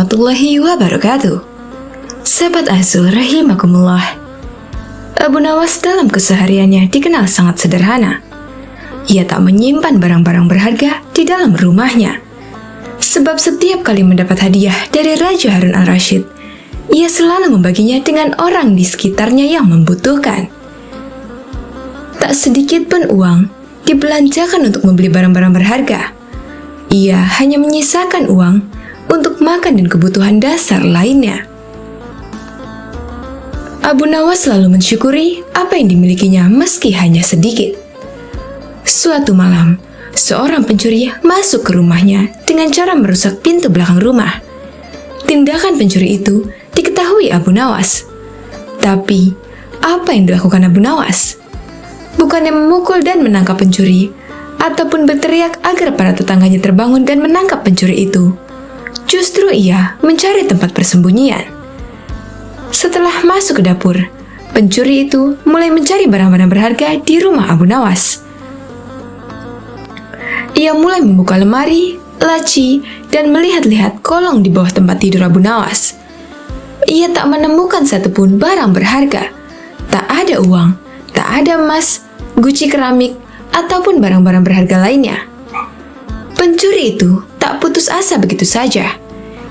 warahmatullahi wabarakatuh. Sahabat Azul rahimakumullah. Abu Nawas dalam kesehariannya dikenal sangat sederhana. Ia tak menyimpan barang-barang berharga di dalam rumahnya. Sebab setiap kali mendapat hadiah dari Raja Harun al-Rasyid, ia selalu membaginya dengan orang di sekitarnya yang membutuhkan. Tak sedikit pun uang dibelanjakan untuk membeli barang-barang berharga. Ia hanya menyisakan uang untuk makan dan kebutuhan dasar lainnya. Abu Nawas selalu mensyukuri apa yang dimilikinya meski hanya sedikit. Suatu malam, seorang pencuri masuk ke rumahnya dengan cara merusak pintu belakang rumah. Tindakan pencuri itu diketahui Abu Nawas. Tapi, apa yang dilakukan Abu Nawas? Bukannya memukul dan menangkap pencuri, ataupun berteriak agar para tetangganya terbangun dan menangkap pencuri itu. Justru ia mencari tempat persembunyian. Setelah masuk ke dapur, pencuri itu mulai mencari barang-barang berharga di rumah Abu Nawas. Ia mulai membuka lemari, laci, dan melihat-lihat kolong di bawah tempat tidur Abu Nawas. Ia tak menemukan satupun barang berharga. Tak ada uang, tak ada emas, guci keramik, ataupun barang-barang berharga lainnya. Pencuri itu tak putus asa begitu saja.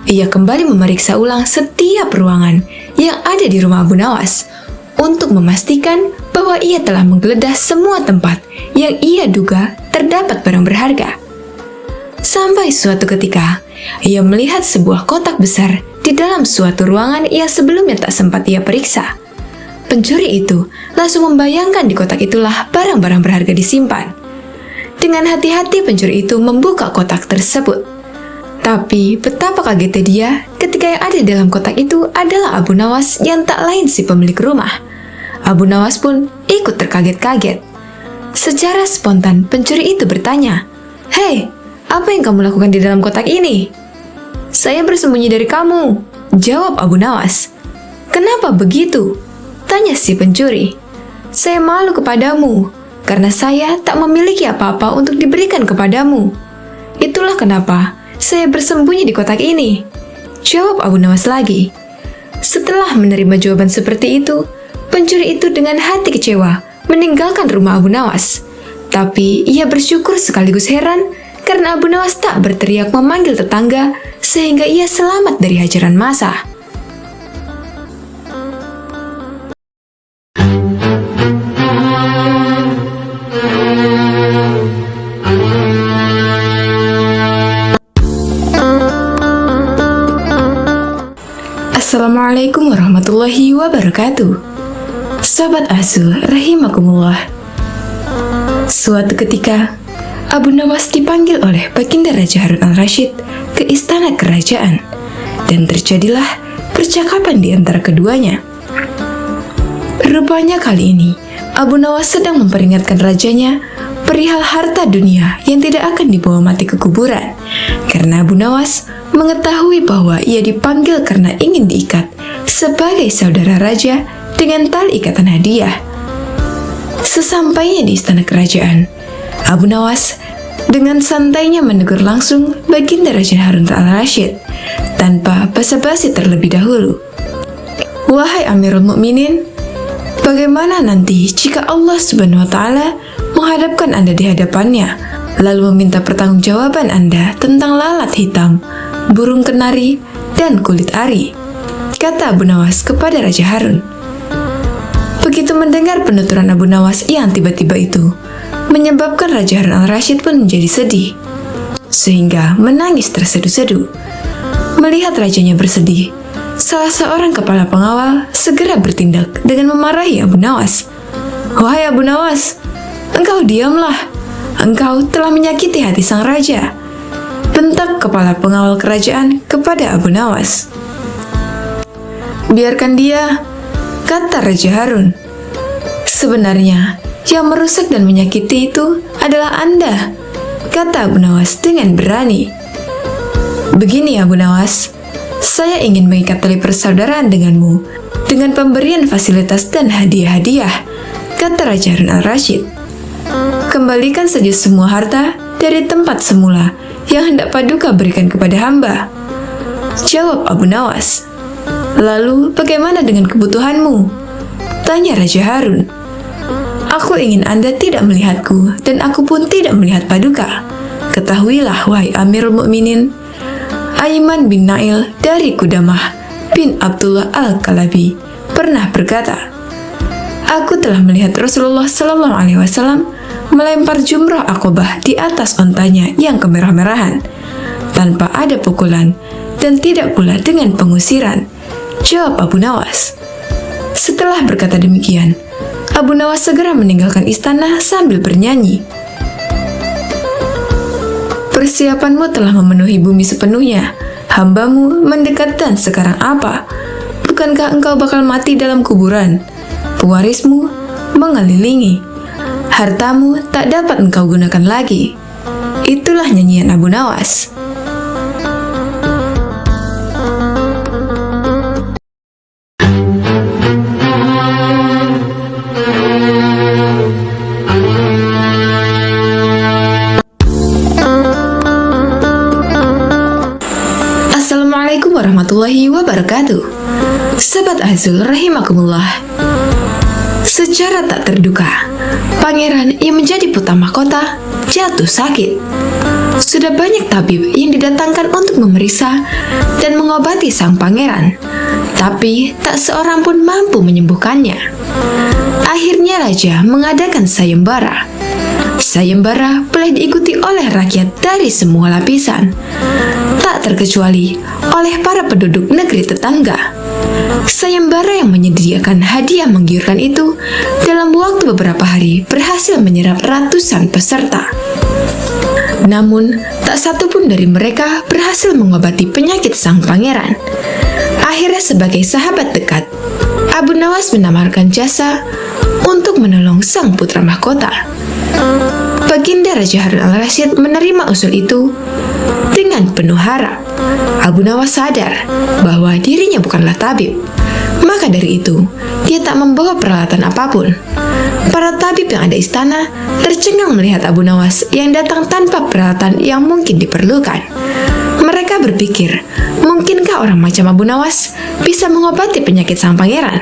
Ia kembali memeriksa ulang setiap ruangan yang ada di rumah Abu Nawas untuk memastikan bahwa ia telah menggeledah semua tempat yang ia duga terdapat barang berharga. Sampai suatu ketika, ia melihat sebuah kotak besar di dalam suatu ruangan yang sebelumnya tak sempat ia periksa. Pencuri itu langsung membayangkan di kotak itulah barang-barang berharga disimpan. Dengan hati-hati pencuri itu membuka kotak tersebut. Tapi betapa kagetnya dia ketika yang ada di dalam kotak itu adalah Abu Nawas yang tak lain si pemilik rumah. Abu Nawas pun ikut terkaget-kaget. Secara spontan pencuri itu bertanya, "Hei, apa yang kamu lakukan di dalam kotak ini?" "Saya bersembunyi dari kamu," jawab Abu Nawas. "Kenapa begitu?" tanya si pencuri. "Saya malu kepadamu, karena saya tak memiliki apa-apa untuk diberikan kepadamu. Itulah kenapa saya bersembunyi di kotak ini," jawab Abu Nawas lagi. Setelah menerima jawaban seperti itu, pencuri itu dengan hati kecewa meninggalkan rumah Abu Nawas. Tapi ia bersyukur sekaligus heran karena Abu Nawas tak berteriak memanggil tetangga sehingga ia selamat dari hajaran massa. Assalamualaikum warahmatullahi wabarakatuh. Sahabat Azul rahimakumullah. Suatu ketika, Abu Nawas dipanggil oleh Baginda Raja Harun al-Rasyid ke istana kerajaan, dan terjadilah percakapan di antara keduanya. Rupanya kali ini, Abu Nawas sedang memperingatkan rajanya perihal harta dunia yang tidak akan dibawa mati ke kuburan, karena Abu Nawas mengetahui bahwa ia dipanggil karena ingin diikat sebagai saudara raja dengan tali ikatan hadiah. Sesampainya di istana kerajaan, Abu Nawas dengan santainya menegur langsung Baginda Raja Harun al-Rasyid tanpa basa-basi terlebih dahulu. "Wahai Amirul Mukminin, bagaimana nanti jika Allah Subhanahu wa Ta'ala menghadapkan Anda di hadapannya, lalu meminta pertanggungjawaban Anda tentang lalat hitam, burung kenari, dan kulit ari?" kata Abu Nawas kepada Raja Harun. Begitu mendengar penuturan Abu Nawas yang tiba-tiba itu, menyebabkan Raja Harun al-Rasyid pun menjadi sedih, sehingga menangis terseduh-seduh. Melihat rajanya bersedih, salah seorang kepala pengawal segera bertindak dengan memarahi Abu Nawas. "Wahai Abu Nawas, engkau diamlah. Engkau telah menyakiti hati sang raja," bentak kepala pengawal kerajaan kepada Abu Nawas. "Biarkan dia," kata Raja Harun. "Sebenarnya yang merusak dan menyakiti itu adalah Anda," kata Abu Nawas dengan berani. "Begini Abu Nawas, saya ingin mengikat tali persaudaraan denganmu dengan pemberian fasilitas dan hadiah-hadiah," kata Raja Harun al-Rasyid. "Kembalikan saja semua harta dari tempat semula yang hendak Paduka berikan kepada hamba." Jawab Abu Nawas. Lalu bagaimana dengan kebutuhanmu? Tanya Raja Harun. Aku ingin Anda tidak melihatku dan aku pun tidak melihat Paduka. Ketahuilah wahai Amirul Mukminin, Aiman bin Nail dari Qudamah bin Abdullah Al-Kalabi pernah berkata, aku telah melihat Rasulullah Shallallahu Alaihi Wasallam melempar jumrah Aqobah di atas ontanya yang kemerah-merahan, tanpa ada pukulan dan tidak pula dengan pengusiran. Jawab Abu Nawas. Setelah berkata demikian, Abu Nawas segera meninggalkan istana sambil bernyanyi. Persiapanmu telah memenuhi bumi sepenuhnya, hambamu mendekat dan sekarang apa? Bukankah engkau bakal mati dalam kuburan? Pewarismu mengelilingi, hartamu tak dapat engkau gunakan lagi. Itulah nyanyian Abu Nawas. Assalamualaikum warahmatullahi wabarakatuh. Sahabat Azul rahimakumullah. Secara tak terduga, pangeran yang menjadi putra mahkota jatuh sakit. Sudah banyak tabib yang didatangkan untuk memeriksa dan mengobati sang pangeran, tapi tak seorang pun mampu menyembuhkannya. Akhirnya raja mengadakan sayembara. Sayembara boleh diikuti oleh rakyat dari semua lapisan, tak terkecuali oleh para penduduk negeri tetangga. Sayembara yang menyediakan hadiah menggiurkan itu dalam waktu beberapa hari berhasil menyerap ratusan peserta. Namun, tak satu pun dari mereka berhasil mengobati penyakit sang pangeran. Akhirnya sebagai sahabat dekat, Abu Nawas menawarkan jasa untuk menolong sang putra mahkota. Baginda Raja Harun al-Rasyid menerima usul itu dengan penuh harap. Abu Nawas sadar bahwa dirinya bukanlah tabib. Maka dari itu, dia tak membawa peralatan apapun. Para tabib yang ada di istana tercengang melihat Abu Nawas yang datang tanpa peralatan yang mungkin diperlukan. Mereka berpikir, mungkinkah orang macam Abu Nawas bisa mengobati penyakit sang pangeran?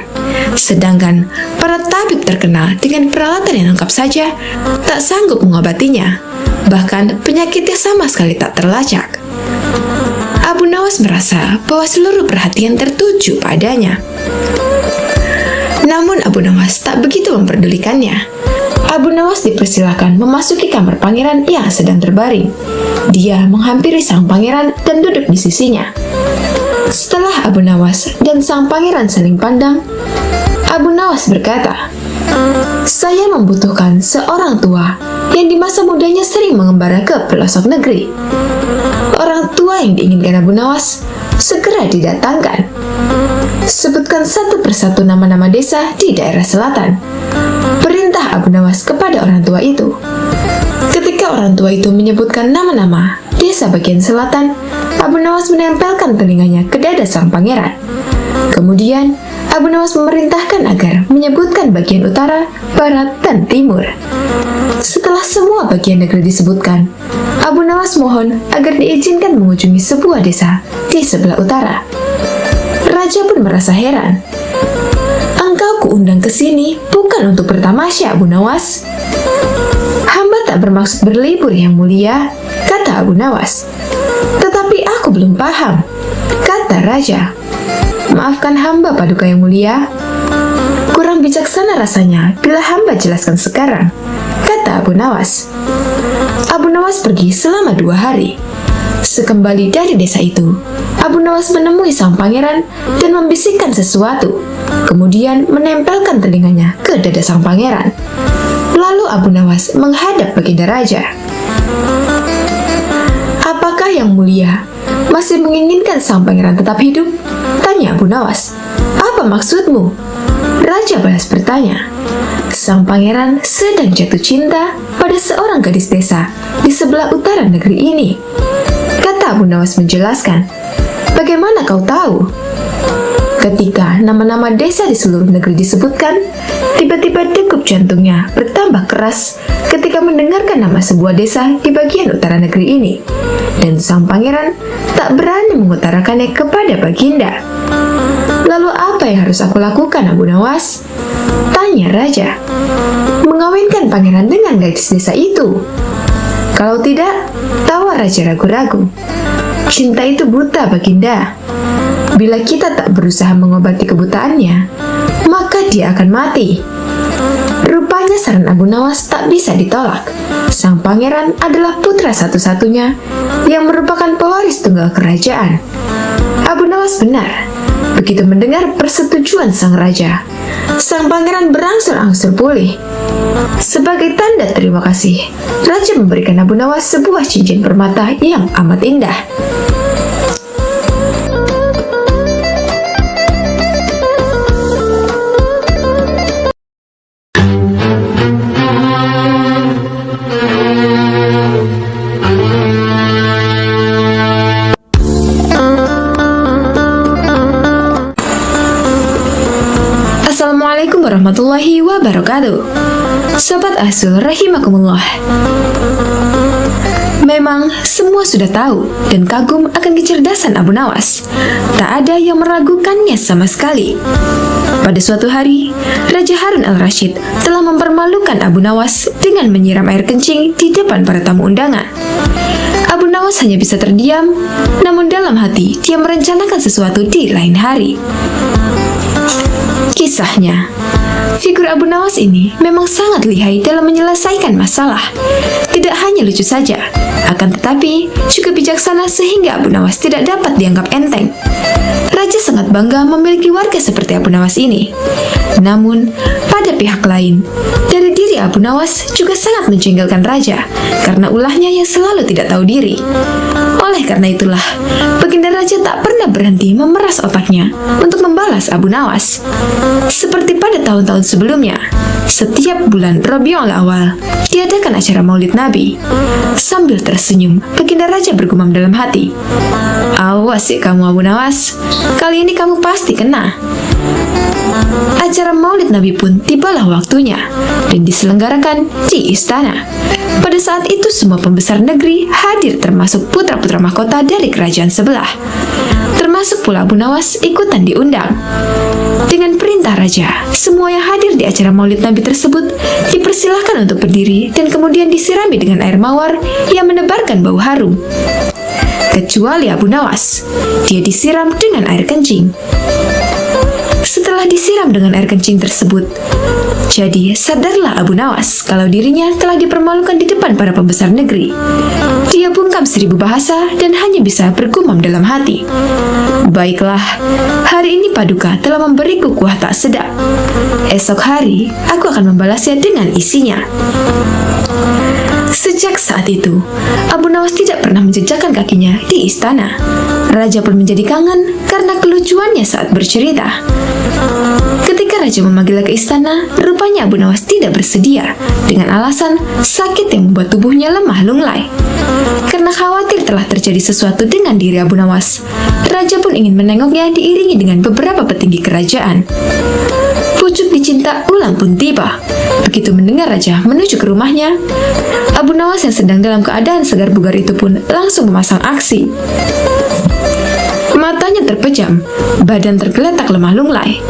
Sedangkan para tabib terkenal dengan peralatan yang lengkap saja tak sanggup mengobatinya. Bahkan penyakitnya sama sekali tak terlacak. Abu Nawas merasa bahwa seluruh perhatian tertuju padanya. Namun Abu Nawas tak begitu memperdulikannya. Abu Nawas dipersilakan memasuki kamar pangeran yang sedang terbaring. Dia menghampiri sang pangeran dan duduk di sisinya. Setelah Abu Nawas dan sang pangeran saling pandang, Abu Nawas berkata, saya membutuhkan seorang tua yang di masa mudanya sering mengembara ke pelosok negeri. Orang tua yang diinginkan Abu Nawas segera didatangkan. Sebutkan satu persatu nama-nama desa di daerah selatan. Perintah Abu Nawas kepada orang tua itu. Ketika orang tua itu menyebutkan nama-nama desa bagian selatan, Abu Nawas menempelkan telinganya ke dada sang pangeran. Kemudian, Abu Nawas memerintahkan agar menyebutkan bagian utara, barat, dan timur. Setelah semua bagian negeri disebutkan, Abu Nawas mohon agar diizinkan mengunjungi sebuah desa di sebelah utara. Raja pun merasa heran. Engkau kuundang ke sini bukan untuk bertamasya, Abu Nawas. Hamba tak bermaksud berlibur yang mulia, kata Abu Nawas. Tetapi aku belum paham, kata Raja. Maafkan hamba, Paduka yang mulia. Kurang bijaksana rasanya bila hamba jelaskan sekarang, kata Abu Nawas. Abu Nawas pergi selama 2 hari. Sekembali dari desa itu, Abu Nawas menemui sang pangeran dan membisikkan sesuatu, kemudian menempelkan telinganya ke dada sang pangeran. Lalu Abu Nawas menghadap baginda raja. Apakah yang mulia masih menginginkan sang pangeran tetap hidup? Tanya Abu Nawas. Apa maksudmu? Raja balas bertanya. Sang pangeran sedang jatuh cinta pada seorang gadis desa di sebelah utara negeri ini, kata Abu Nawas menjelaskan. Bagaimana kau tahu? Ketika nama-nama desa di seluruh negeri disebutkan, tiba-tiba degup jantungnya bertambah keras ketika mendengarkan nama sebuah desa di bagian utara negeri ini. Dan sang pangeran tak berani mengutarakannya kepada Baginda. "Lalu apa yang harus aku lakukan, Abu Nawas?" tanya raja. "Mengawinkan pangeran dengan gadis desa itu. Kalau tidak," tawar raja ragu-ragu, "cinta itu buta, Baginda. Bila kita tak berusaha mengobati kebutaannya, maka dia akan mati." Rupanya saran Abu Nawas tak bisa ditolak. Sang pangeran adalah putra satu-satunya yang merupakan pewaris tunggal kerajaan. Abu Nawas benar. Begitu mendengar persetujuan sang raja, sang pangeran berangsur-angsur pulih. Sebagai tanda terima kasih, raja memberikan Abu Nawas sebuah cincin permata yang amat indah. Assalamualaikum warahmatullahi wabarakatuh. Sobat Asul rahimakumullah. Memang semua sudah tahu dan kagum akan kecerdasan Abu Nawas. Tak ada yang meragukannya sama sekali. Pada suatu hari, Raja Harun al-Rashid telah mempermalukan Abu Nawas dengan menyiram air kencing di depan para tamu undangan. Abu Nawas hanya bisa terdiam, namun dalam hati dia merencanakan sesuatu di lain hari. Kisahnya, figur Abu Nawas ini memang sangat lihai dalam menyelesaikan masalah. Tidak hanya lucu saja, akan tetapi juga bijaksana sehingga Abu Nawas tidak dapat dianggap enteng. Raja sangat bangga memiliki warga seperti Abu Nawas ini. Namun, pada pihak lain, dari diri Abu Nawas juga sangat menjengkelkan raja karena ulahnya yang selalu tidak tahu diri. Oleh karena itulah, Baginda Raja tak pernah berhenti memeras otaknya untuk membalas Abu Nawas. Seperti pada tahun-tahun sebelumnya, setiap bulan Rabiul Awal diadakan acara Maulid Nabi. Sambil tersenyum, Baginda Raja bergumam dalam hati, "Awas ya kamu Abu Nawas, kali ini kamu pasti kena." Acara Maulid Nabi pun tibalah waktunya dan diselenggarakan di istana. Pada saat itu semua pembesar negeri hadir termasuk putra-putra mahkota dari kerajaan sebelah. Termasuk pula Abu Nawas ikutan diundang. Dengan perintah raja, semua yang hadir di acara Maulid Nabi tersebut dipersilahkan untuk berdiri dan kemudian disirami dengan air mawar yang menebarkan bau harum. Kecuali Abu Nawas, dia disiram dengan air kencing. Setelah disiram dengan air kencing tersebut, jadi sadarlah Abu Nawas kalau dirinya telah dipermalukan di depan para pembesar negeri. Dia bungkam 1000 bahasa dan hanya bisa bergumam dalam hati, "Baiklah, hari ini Paduka telah memberiku kuah tak sedap. Esok hari aku akan membalasnya dengan isinya." Sejak saat itu, Abu Nawas tidak pernah menjejakkan kakinya di istana. Raja pun menjadi kangen karena kelucuannya saat bercerita. Ketika raja memanggilnya ke istana, rupanya Abu Nawas tidak bersedia dengan alasan sakit yang membuat tubuhnya lemah lunglai. Karena khawatir telah terjadi sesuatu dengan diri Abu Nawas, raja pun ingin menengoknya diiringi dengan beberapa petinggi kerajaan. Pucuk dicinta ulang pun tiba. Begitu mendengar raja menuju ke rumahnya, Abu Nawas yang sedang dalam keadaan segar bugar itu pun langsung memasang aksi. Matanya terpejam, badan tergeletak lemah lunglai.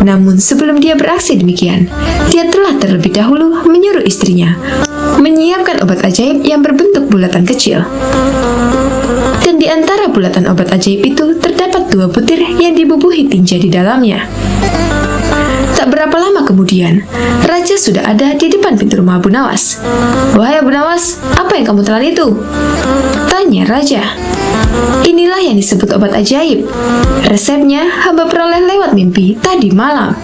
Namun sebelum dia beraksi demikian, dia telah terlebih dahulu menyuruh istrinya menyiapkan obat ajaib yang berbentuk bulatan kecil. Dan di antara bulatan obat ajaib itu terdapat 2 butir yang dibubuhi tinja di dalamnya. Tak berapa lama kemudian, raja sudah ada di depan pintu rumah Abu Nawas. "Wahai Abu Nawas, apa yang kamu telan itu?" tanya raja. "Inilah yang disebut obat ajaib. Resepnya hamba peroleh lewat mimpi tadi malam.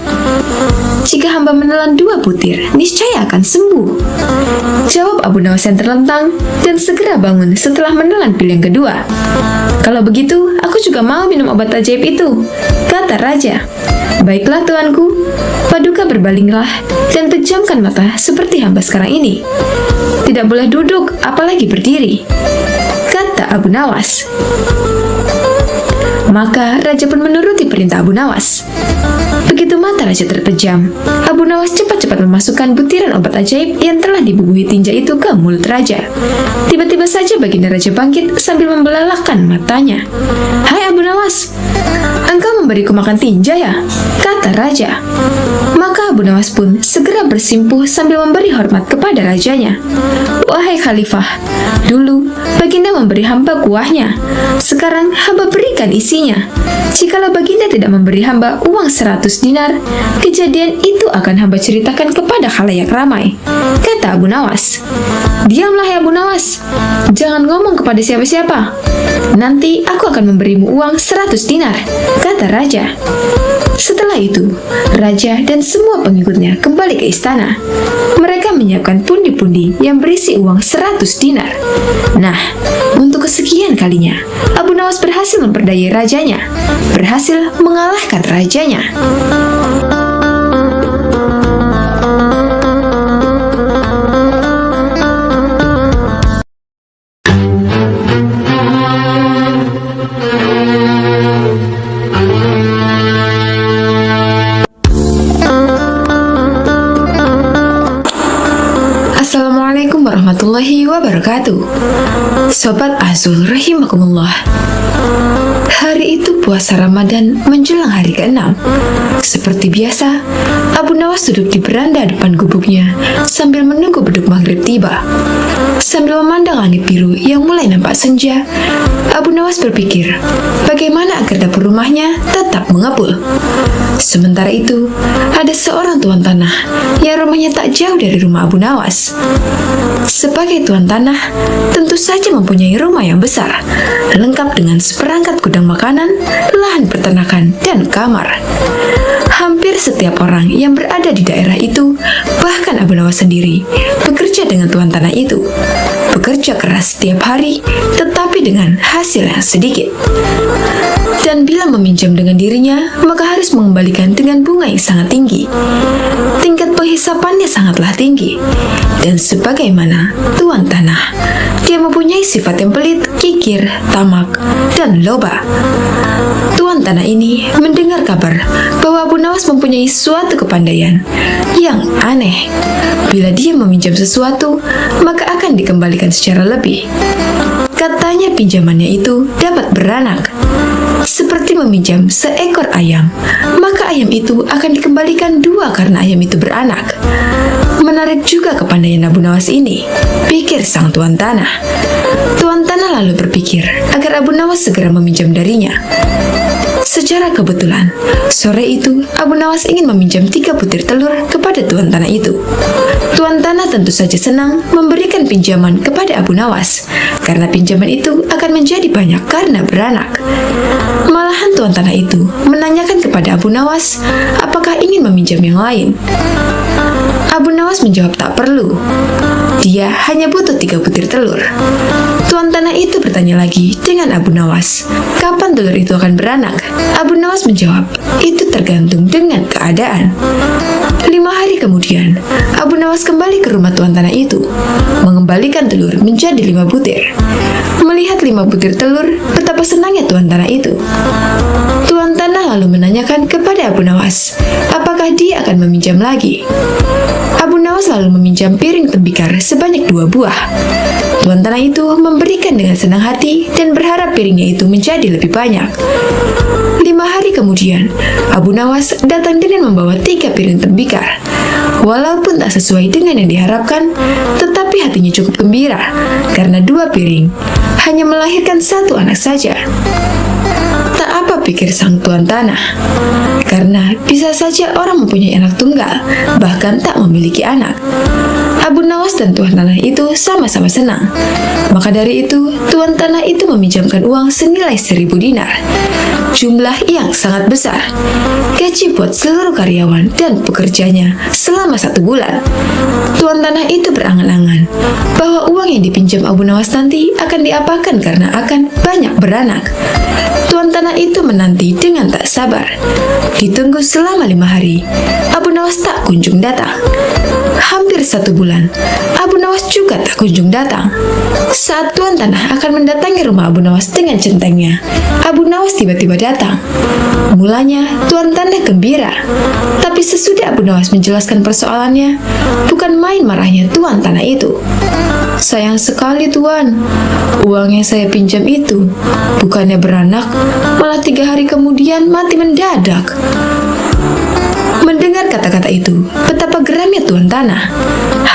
Jika hamba menelan 2 butir, niscaya akan sembuh," jawab Abu Nawas yang terlentang dan segera bangun setelah menelan pil yang kedua. "Kalau begitu, aku juga mau minum obat ajaib itu," kata raja. "Baiklah tuanku, Paduka berbalinglah dan pejamkan mata seperti hamba sekarang ini. Tidak boleh duduk, apalagi berdiri," kata Abu Nawas. Maka raja pun menuruti perintah Abu Nawas. Begitu mata raja terpejam, Abu Nawas cepat-cepat memasukkan butiran obat ajaib yang telah dibubuhi tinja itu ke mulut raja. Tiba-tiba saja baginda raja bangkit sambil membelalakkan matanya. "Hai Abu Nawas, engkau memberiku makan tinja ya?" kata raja. Maka Abu Nawas pun segera bersimpuh sambil memberi hormat kepada rajanya. "Wahai khalifah, dulu baginda memberi hamba kuahnya. Sekarang hamba berikan isinya. Jikalau baginda tidak memberi hamba uang 100 dinar, kejadian itu akan hamba ceritakan kepada khalayak ramai," kata Abu Nawas. "Diamlah ya Abu Nawas, jangan ngomong kepada siapa-siapa. Nanti aku akan memberimu uang 100 dinar, kata raja. Setelah itu, raja dan semua pengikutnya kembali ke istana. Mereka menyiapkan pundi-pundi yang berisi uang 100 dinar. Nah, untuk kesekian kalinya, Abu Nawas berhasil memperdayai rajanya, berhasil mengalahkan rajanya. Assalamualaikum warahmatullahi wabarakatuh. Sobat Azul rahimakumullah. Hari itu puasa Ramadan menjelang hari ke-6. Seperti biasa, Abu Nawas duduk di beranda depan gubuknya sambil menunggu beduk maghrib tiba. Sambil memandang langit biru yang mulai nampak senja, Abu Nawas berpikir bagaimana agar dapur rumahnya tetap mengepul. Sementara itu, ada seorang tuan tanah yang rumahnya tak jauh dari rumah Abu Nawas. Sebagai tuan tanah, tentu saja mempunyai rumah yang besar, lengkap dengan seperangkat gudang makanan, lahan peternakan, dan kamar. Hampir setiap orang yang berada di daerah itu, bahkan Abu Nawas sendiri, bekerja dengan tuan tanah itu. Bekerja keras setiap hari, tetapi dengan hasil yang sedikit. Dan bila meminjam dengan dirinya, maka harus mengembalikan dengan bunga yang sangat tinggi. Tingkat penghisapannya sangatlah tinggi. Dan sebagaimana tuan tanah, dia mempunyai sifat yang pelit, kikir, tamak, dan loba. Tuan tanah ini mendengar kabar bahwa Abu Nawas mempunyai suatu kepandaian yang aneh. Bila dia meminjam sesuatu, maka akan dikembalikan secara lebih. Katanya pinjamannya itu dapat beranak. Seperti meminjam seekor ayam, maka ayam itu akan dikembalikan 2 karena ayam itu beranak. Menarik juga kepandaian Abu Nawas ini, pikir sang tuan tanah. Tuan tanah lalu berpikir agar Abu Nawas segera meminjam darinya. Secara kebetulan, sore itu Abu Nawas ingin meminjam 3 butir telur kepada tuan tanah itu. Tuan tanah tentu saja senang memberikan pinjaman kepada Abu Nawas, karena pinjaman itu akan menjadi banyak karena beranak. Malahan tuan tanah itu menanyakan kepada Abu Nawas apakah ingin meminjam yang lain. Abu Nawas menjawab tak perlu. Dia hanya butuh 3 butir telur. Tuan tanah itu bertanya lagi dengan Abu Nawas, kapan telur itu akan beranak? Abu Nawas menjawab, itu tergantung dengan keadaan. 5 hari kemudian, Abu Nawas kembali ke rumah tuan tanah itu, mengembalikan telur menjadi 5 butir. Melihat 5 butir telur, betapa senangnya tuan tanah itu. Tuan tanah lalu menanyakan kepada Abu Nawas, apakah dia akan meminjam lagi? Abu Nawas lalu meminjam piring tembikar sebanyak 2 buah. Tuan tanah itu memberikan dengan senang hati dan berharap piringnya itu menjadi lebih banyak. 5 hari kemudian, Abu Nawas datang dengan membawa 3 piring tembikar. Walaupun tak sesuai dengan yang diharapkan, tetapi hatinya cukup gembira karena 2 piring hanya melahirkan 1 anak saja. Tak apa pikir sang tuan tanah, karena bisa saja orang mempunyai anak tunggal, bahkan tak memiliki anak. Abu Nawas dan tuan tanah itu sama-sama senang. Maka dari itu, tuan tanah itu meminjamkan uang senilai 1000 dinar. Jumlah yang sangat besar. Gaji buat seluruh karyawan dan pekerjanya selama 1 bulan. Tuan tanah itu berangan-angan bahwa uang yang dipinjam Abu Nawas nanti akan diapakan karena akan banyak beranak. Tuan Tuan tanah itu menanti dengan tak sabar. Ditunggu selama 5 hari, Abu Nawas tak kunjung datang. Hampir 1 bulan, Abu Nawas juga tak kunjung datang. Saat tuan tanah akan mendatangi rumah Abu Nawas dengan centengnya, Abu Nawas tiba-tiba datang. Mulanya, tuan tanah gembira. Tapi sesudah Abu Nawas menjelaskan persoalannya, bukan main marahnya tuan tanah itu. "Sayang sekali tuan, uang yang saya pinjam itu bukannya beranak, malah 3 hari kemudian mati mendadak." Mendengar kata-kata itu, betapa geramnya tuan tanah.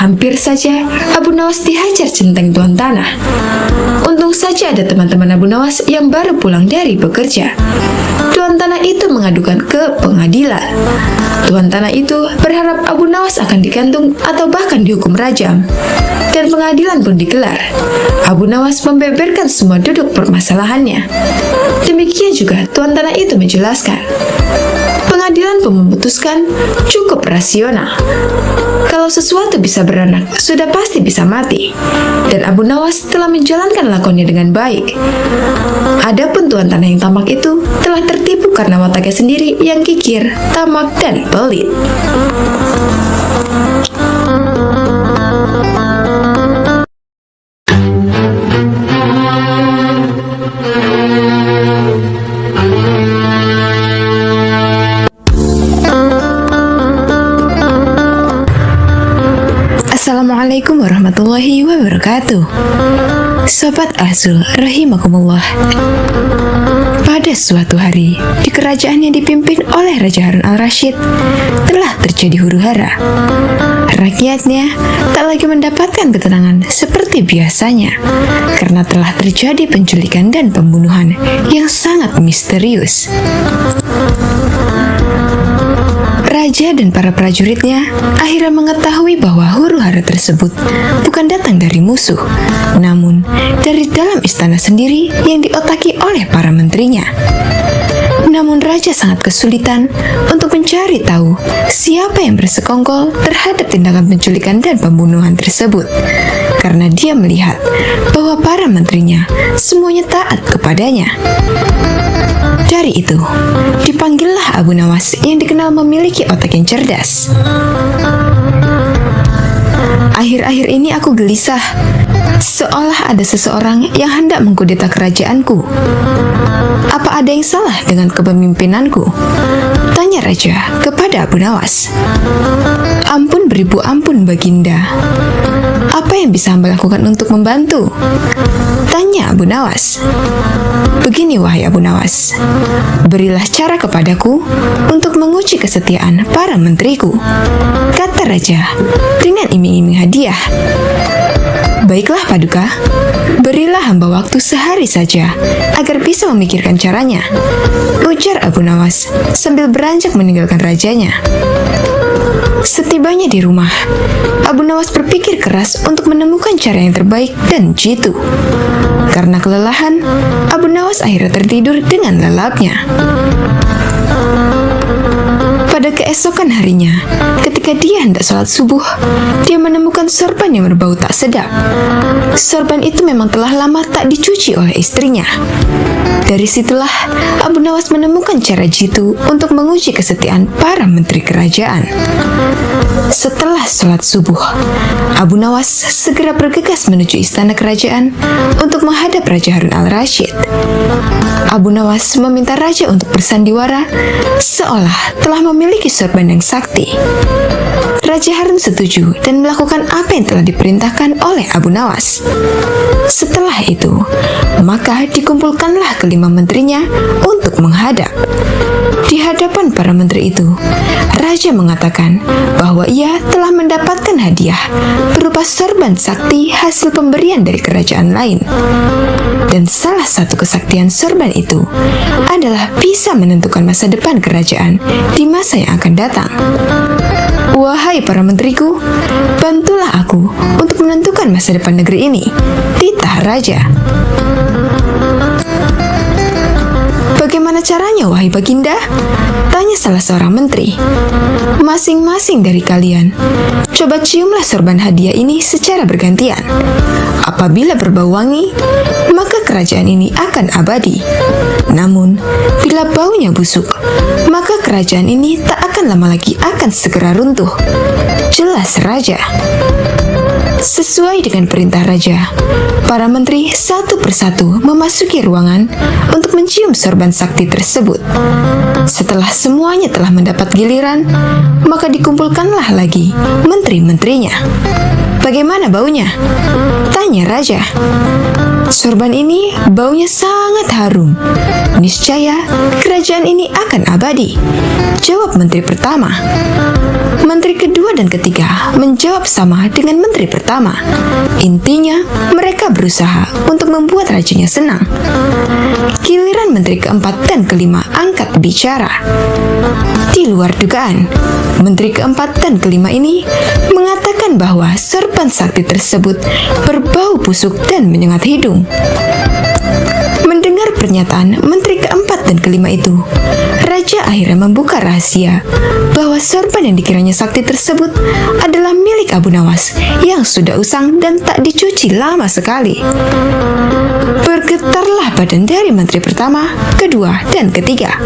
Hampir saja Abu Nawas dihajar centeng tuan tanah. Untung saja ada teman-teman Abu Nawas yang baru pulang dari bekerja. Tuan tanah itu mengadukan ke pengadilan. Tuan tanah itu berharap Abu Nawas akan digantung atau bahkan dihukum rajam. Dan pengadilan pun digelar. Abu Nawas membeberkan semua duduk permasalahannya. Demikian juga tuan tanah itu menjelaskan. Pengadilan pun memutuskan cukup rasional. Kalau sesuatu bisa beranak, sudah pasti bisa mati. Dan Abu Nawas telah menjalankan lakonnya dengan baik. Adapun tuan tanah yang tamak itu telah tertipu karena wataknya sendiri yang kikir, tamak, dan pelit. Assalamualaikum warahmatullahi wabarakatuh. Sobat Azul rahimakumullah. Pada suatu hari, di kerajaan yang dipimpin oleh Raja Harun al-Rasyid, telah terjadi huru-hara. Rakyatnya tak lagi mendapatkan ketenangan seperti biasanya, karena telah terjadi penculikan dan pembunuhan yang sangat misterius. Raja dan para prajuritnya akhirnya mengetahui bahwa huru-hara tersebut bukan datang dari musuh, namun dari dalam istana sendiri yang diotaki oleh para menterinya. Namun Raja sangat kesulitan untuk mencari tahu siapa yang bersekongkol terhadap tindakan penculikan dan pembunuhan tersebut, karena dia melihat bahwa para menterinya semuanya taat kepadanya. Dari itu, dipanggillah Abu Nawas yang dikenal memiliki otak yang cerdas. "Akhir-akhir ini aku gelisah, seolah ada seseorang yang hendak mengkudeta kerajaanku. Apa ada yang salah dengan kepemimpinanku?" tanya Raja kepada Abu Nawas. "Ampun beribu ampun, Baginda. Apa yang bisa hamba lakukan untuk membantu?" tanya Abu Nawas. "Begini wahai Abu Nawas, berilah cara kepadaku untuk menguji kesetiaan para menteriku," kata Raja dengan iming-iming hadiah. "Baiklah Paduka, berilah hamba waktu sehari saja agar bisa memikirkan caranya," ujar Abu Nawas sambil beranjak meninggalkan rajanya. Setibanya di rumah, Abu Nawas berpikir keras untuk menemukan cara yang terbaik dan jitu. Karena kelelahan, Abu Nawas akhirnya tertidur dengan lelapnya. Pada keesokan harinya, ketika dia hendak sholat subuh, dia menemukan sorban yang berbau tak sedap. Sorban itu memang telah lama tak dicuci oleh istrinya. Dari situlah Abu Nawas menemukan cara jitu untuk menguji kesetiaan para menteri kerajaan. Setelah sholat subuh, Abu Nawas segera bergegas menuju istana kerajaan untuk menghadap Raja Harun al-Rasyid. Abu Nawas meminta Raja untuk bersandiwara seolah telah memiliki sorban yang sakti. Raja Harun setuju dan melakukan apa yang telah diperintahkan oleh Abu Nawas. Setelah itu, maka dikumpulkanlah kelima menterinya untuk menghadap. Di hadapan para menteri itu, Raja mengatakan bahwa ia telah mendapatkan hadiah berupa sorban sakti hasil pemberian dari kerajaan lain. Dan salah satu kesaktian sorban itu adalah bisa menentukan masa depan kerajaan di masa yang akan datang. "Wahai para menteriku, bantulah aku untuk menentukan masa depan negeri ini," titah Raja. "Bagaimana caranya, wahai Baginda?" tanya salah seorang menteri. Masing-masing dari kalian, coba ciumlah sorban hadiah ini secara bergantian. Apabila berbau wangi, maka kerajaan ini akan abadi. Namun, bila baunya busuk, maka kerajaan ini tak akan lama lagi akan segera runtuh. Jelas raja. Sesuai dengan perintah raja, para menteri satu persatu memasuki ruangan untuk mencium sorban sakti tersebut. Setelah semuanya telah mendapat giliran, maka dikumpulkanlah lagi menteri-menterinya. Bagaimana baunya? Tanya raja. Sorban ini baunya sangat harum. Niscaya kerajaan ini akan abadi, jawab menteri pertama. Menteri kedua dan ketiga menjawab sama dengan menteri pertama. Intinya, mereka berusaha untuk membuat rajanya senang. Giliran menteri keempat dan kelima angkat bicara. Di luar dugaan, menteri keempat dan kelima ini mengatakan bahwa sorban sakti tersebut berbau busuk dan menyengat hidung. Mendengar pernyataan menteri keempat dan kelima itu, raja akhirnya membuka rahasia bahwa sorban yang dikiranya sakti tersebut adalah milik Abu Nawas yang sudah usang dan tak dicuci lama sekali. Bergetarlah badan dari menteri pertama, kedua, dan ketiga.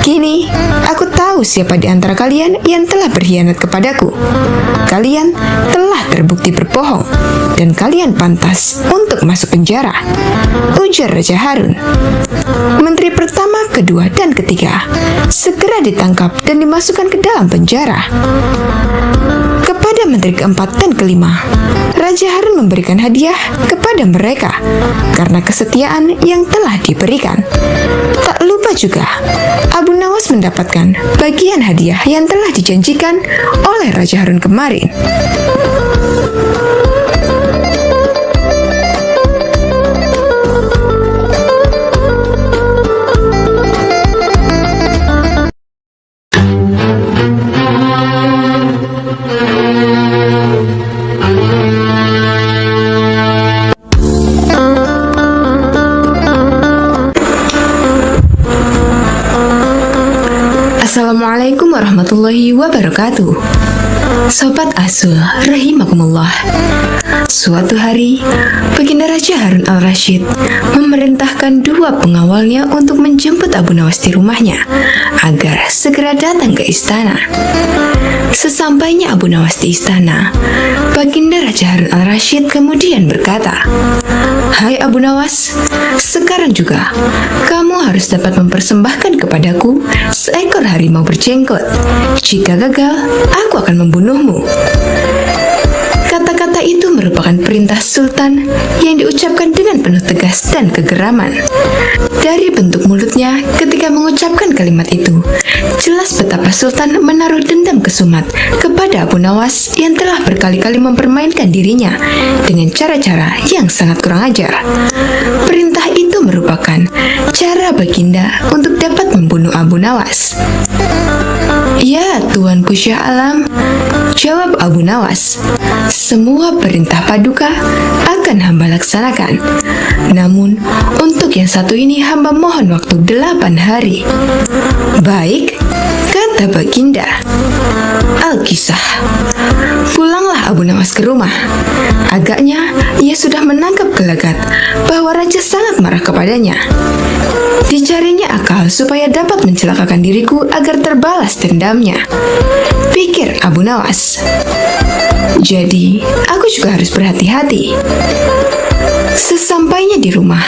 Kini, aku tahu siapa di antara kalian yang telah berkhianat kepadaku. Kalian telah terbukti berbohong, dan kalian pantas untuk masuk penjara, ujar Raja Harun. Menteri pertama, kedua, dan ketiga segera ditangkap dan dimasukkan ke dalam penjara. Kepada menteri keempat dan kelima, Raja Harun memberikan hadiah kepada mereka karena kesetiaan yang telah diberikan. Tak lupa juga, Abu Nawas mendapatkan bagian hadiah yang telah dijanjikan oleh Raja Harun kemarin. Assalamualaikum warahmatullahi wabarakatuh. Sobat Asul rahimakumullah. Suatu hari, Baginda Raja Harun al-Rasyid memerintahkan dua pengawalnya untuk menjemput Abu Nawas di rumahnya agar segera datang ke istana. Sesampainya Abu Nawas di istana, Baginda Raja Harun al-Rasyid kemudian berkata, "Hai Abu Nawas, sekarang juga kamu harus dapat mempersembahkan kepadaku seekor harimau berjenggot. Jika gagal, aku akan membunuhmu." Kata-kata itu merupakan perintah Sultan yang diucapkan dengan penuh tegas dan kegeraman. Dari bentuk mulutnya ketika mengucapkan kalimat itu, jelas betapa Sultan menaruh dendam kesumat kepada Abu Nawas yang telah berkali-kali mempermainkan dirinya dengan cara-cara yang sangat kurang ajar. Perintah itu merupakan cara Baginda untuk dapat membunuh Abu Nawas. "Ya, Tuanku Syah Alam," jawab Abu Nawas, "semua perintah Paduka akan hamba laksanakan. Namun, untuk yang satu ini hamba mohon waktu 8 hari. "Baik," kata Baginda. Al-Kisah. Pulanglah Abu Nawas ke rumah. Agaknya ia sudah menangkap gelagat bahwa raja sangat marah kepadanya. Dicarinya akal supaya dapat mencelakakan diriku agar terbalas dendamnya, pikir Abu Nawas. Jadi, aku juga harus berhati-hati. Sesampainya di rumah,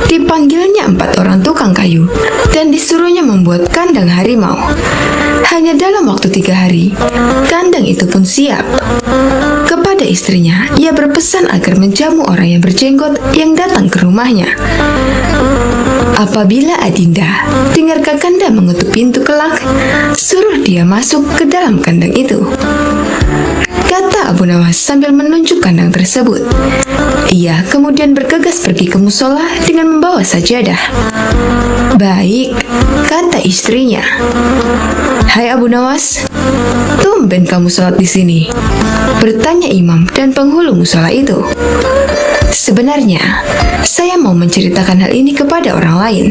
dipanggilnya 4 orang tukang kayu dan disuruhnya membuat kandang harimau. Hanya dalam waktu 3 hari, kandang itu pun siap. Kepada istrinya, ia berpesan agar menjamu orang yang berjenggot yang datang ke rumahnya. Apabila Adinda dengar Kakanda mengetuk pintu kelak, suruh dia masuk ke dalam kandang itu, kata Abu Nawas sambil menunjuk kandang tersebut. Ia kemudian bergegas pergi ke musola dengan membawa sajadah. "Baik," kata istrinya. "Hai Abu Nawas, tumben kamu sholat di sini?" bertanya imam dan penghulu musola itu. "Sebenarnya, saya mau menceritakan hal ini kepada orang lain.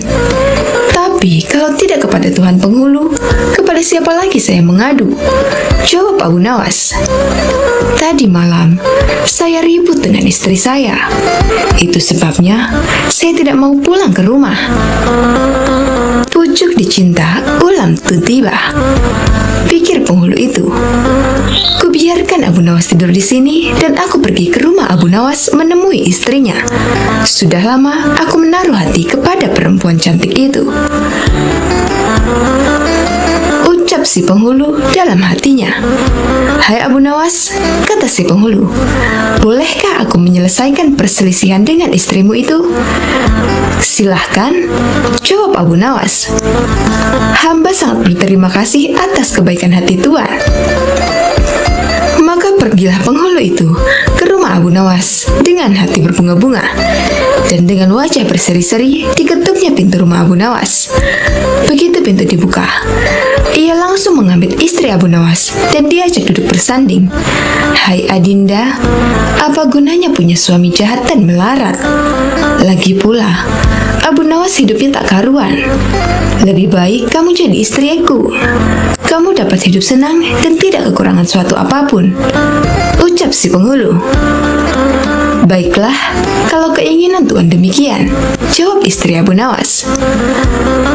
Tapi kalau tidak kepada Tuhan Penghulu, kepada siapa lagi saya mengadu? Jawab Abu Nawas. Tadi malam, saya ribut dengan istri saya. Itu sebabnya saya tidak mau pulang ke rumah. Pucuk dicinta, ulam tu tiba. Pikir penghulu itu. Kubiarkan Abu Nawas tidur di sini dan aku pergi ke rumah Abu Nawas menemui istrinya. Sudah lama aku menaruh hati kepada perempuan cantik itu. Ucap si penghulu dalam hatinya. Hai Abu Nawas, kata si penghulu, bolehkah aku menyelesaikan perselisihan dengan istrimu itu? Silahkan, jawab Abu Nawas. Hamba sangat berterima kasih atas kebaikan hati Tuan. Maka pergilah penghulu itu ke rumah Abu Nawas dengan hati berbunga-bunga. Dan dengan wajah berseri-seri diketuknya pintu rumah Abu Nawas. Begitu pintu dibuka, ia langsung mengambil istri Abu Nawas dan diajak duduk bersanding. Hai Adinda, apa gunanya punya suami jahat dan melarat? Lagi pula, Abu Nawas hidupnya tak karuan. Lebih baik kamu jadi istriku. Kamu dapat hidup senang dan tidak kekurangan suatu apapun, ucap si penghulu. Baiklah, kalau keinginan Tuan demikian, jawab istri Abu Nawas.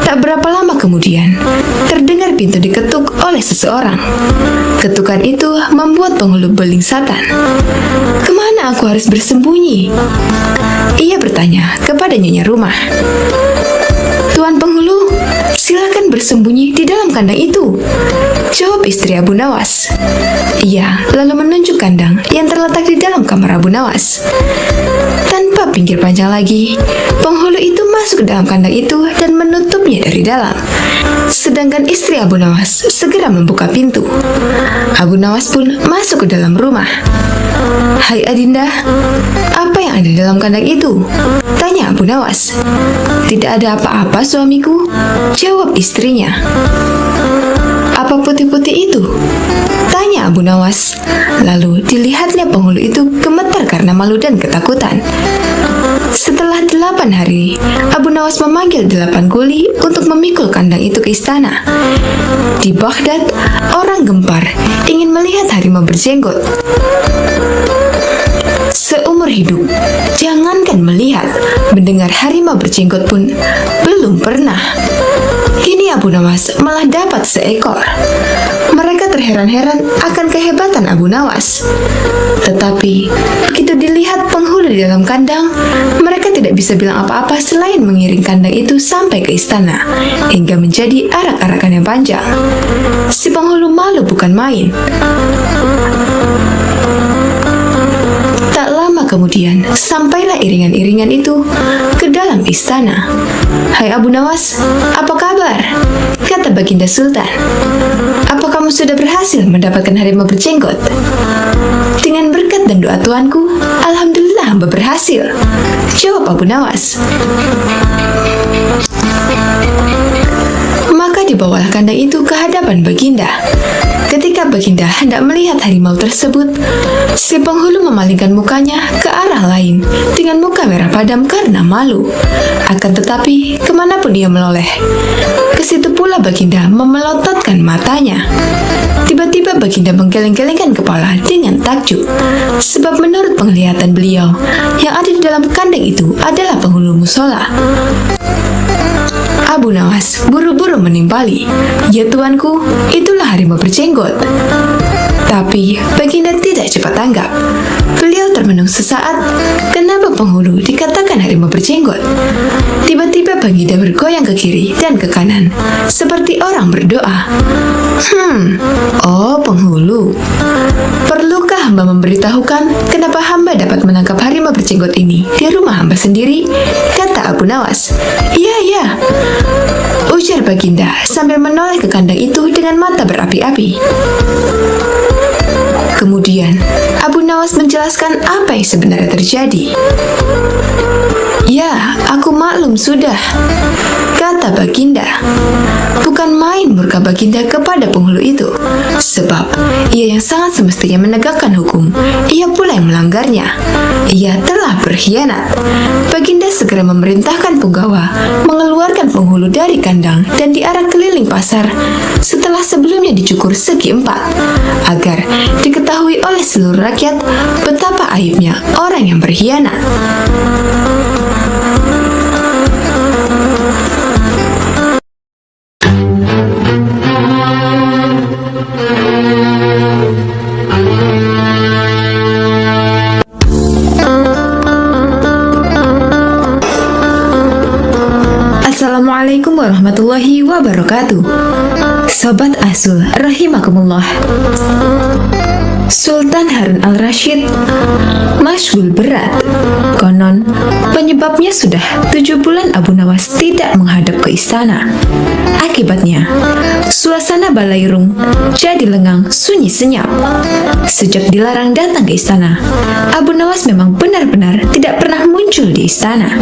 Tak berapa lama kemudian, terdengar pintu diketuk oleh seseorang. Ketukan itu membuat penghulu belingsatan. Kemana aku harus bersembunyi? Ia bertanya kepada nyonya rumah. Tuan penghulu, silakan bersembunyi di dalam kandang itu, jawab istri Abu Nawas. Ia lalu menunjuk kandang yang terletak di dalam kamar Abu Nawas. Tanpa pikir panjang lagi, penghulu itu masuk ke dalam kandang itu dan menutupnya dari dalam. Sedangkan istri Abu Nawas segera membuka pintu. Abu Nawas pun masuk ke dalam rumah. Hai Adinda, apa yang ada di dalam kandang itu? Tanya Abu Nawas. Tidak ada apa-apa suamiku, jawab istrinya. Apa putih-putih itu? Tanya Abu Nawas. Lalu dilihatnya penghulu itu gemetar karena malu dan ketakutan. Setelah 8 hari, Abu Nawas memanggil 8 kuli untuk memikul kandang itu ke istana. Di Baghdad, orang gempar ingin melihat harimau berjenggot. Seumur hidup, jangankan melihat, mendengar harimau berjenggot pun belum pernah. Kini Abu Nawas malah dapat seekor. Mereka terheran-heran akan kehebatan Abu Nawas. Tetapi, begitu dilihat penghulu di dalam kandang, mereka tidak bisa bilang apa-apa selain mengiring kandang itu sampai ke istana, hingga menjadi arak-arakan yang panjang. Si penghulu malu bukan main. Tak lama kemudian, sampailah iringan-iringan itu ke dalam istana. Hai Abu Nawas, apa kabar? Kata Baginda Sultan. Apa kamu sudah berhasil mendapatkan harimau berjenggot? Dengan berkat dan doa tuanku, alhamdulillah hamba berhasil, jawab Abu Nawas. Maka dibawalah kandang itu ke hadapan Baginda. Ketika Baginda hendak melihat harimau tersebut, si penghulu memalingkan mukanya ke arah lain dengan muka merah padam karena malu. Akan tetapi, kemanapun ia menoleh, ke situ pula Baginda memelototkan matanya. Tiba-tiba Baginda menggeleng-gelengkan kepala dengan takjub, sebab menurut penglihatan beliau, yang ada di dalam kandang itu adalah penghulu musola. Abu Nawas buru-buru menimpali. Ya tuanku, itulah harimau berjenggot. Tapi Baginda tidak cepat tanggap. Beliau termenung sesaat. Kenapa penghulu dikatakan harimau berjenggot? Tiba-tiba Baginda bergoyang ke kiri dan ke kanan, seperti orang berdoa. Oh penghulu, perlukah hamba memberitahukan kenapa hamba dapat menangkap harimau berjenggot ini di rumah hamba sendiri? Kata Abu Nawas. Iya, ujar Baginda sambil menoleh ke kandang itu dengan mata berapi-api. Kemudian Abu Nawas menjelaskan apa yang sebenarnya terjadi. Ya, aku maklum sudah. kata Baginda. Bukan main murka Baginda kepada penghulu itu, sebab ia yang sangat semestinya menegakkan hukum, ia pula yang melanggarnya. Ia telah berkhianat. Baginda segera memerintahkan punggawa mengeluarkan penghulu dari kandang dan diarak keliling pasar setelah sebelumnya dicukur segi 4, agar diketahui oleh seluruh rakyat betapa aibnya orang yang berkhianat. Assalamualaikum warahmatullahi wabarakatuh. Sobat Asul rahimakumullah. Sultan Harun al-Rashid masyghul berat. Konon penyebabnya sudah 7 bulan Abu Nawas tidak menghadap ke istana. Akibatnya suasana Balairung jadi lengang sunyi senyap. Sejak dilarang datang ke istana, Abu Nawas memang benar-benar tidak pernah muncul di istana.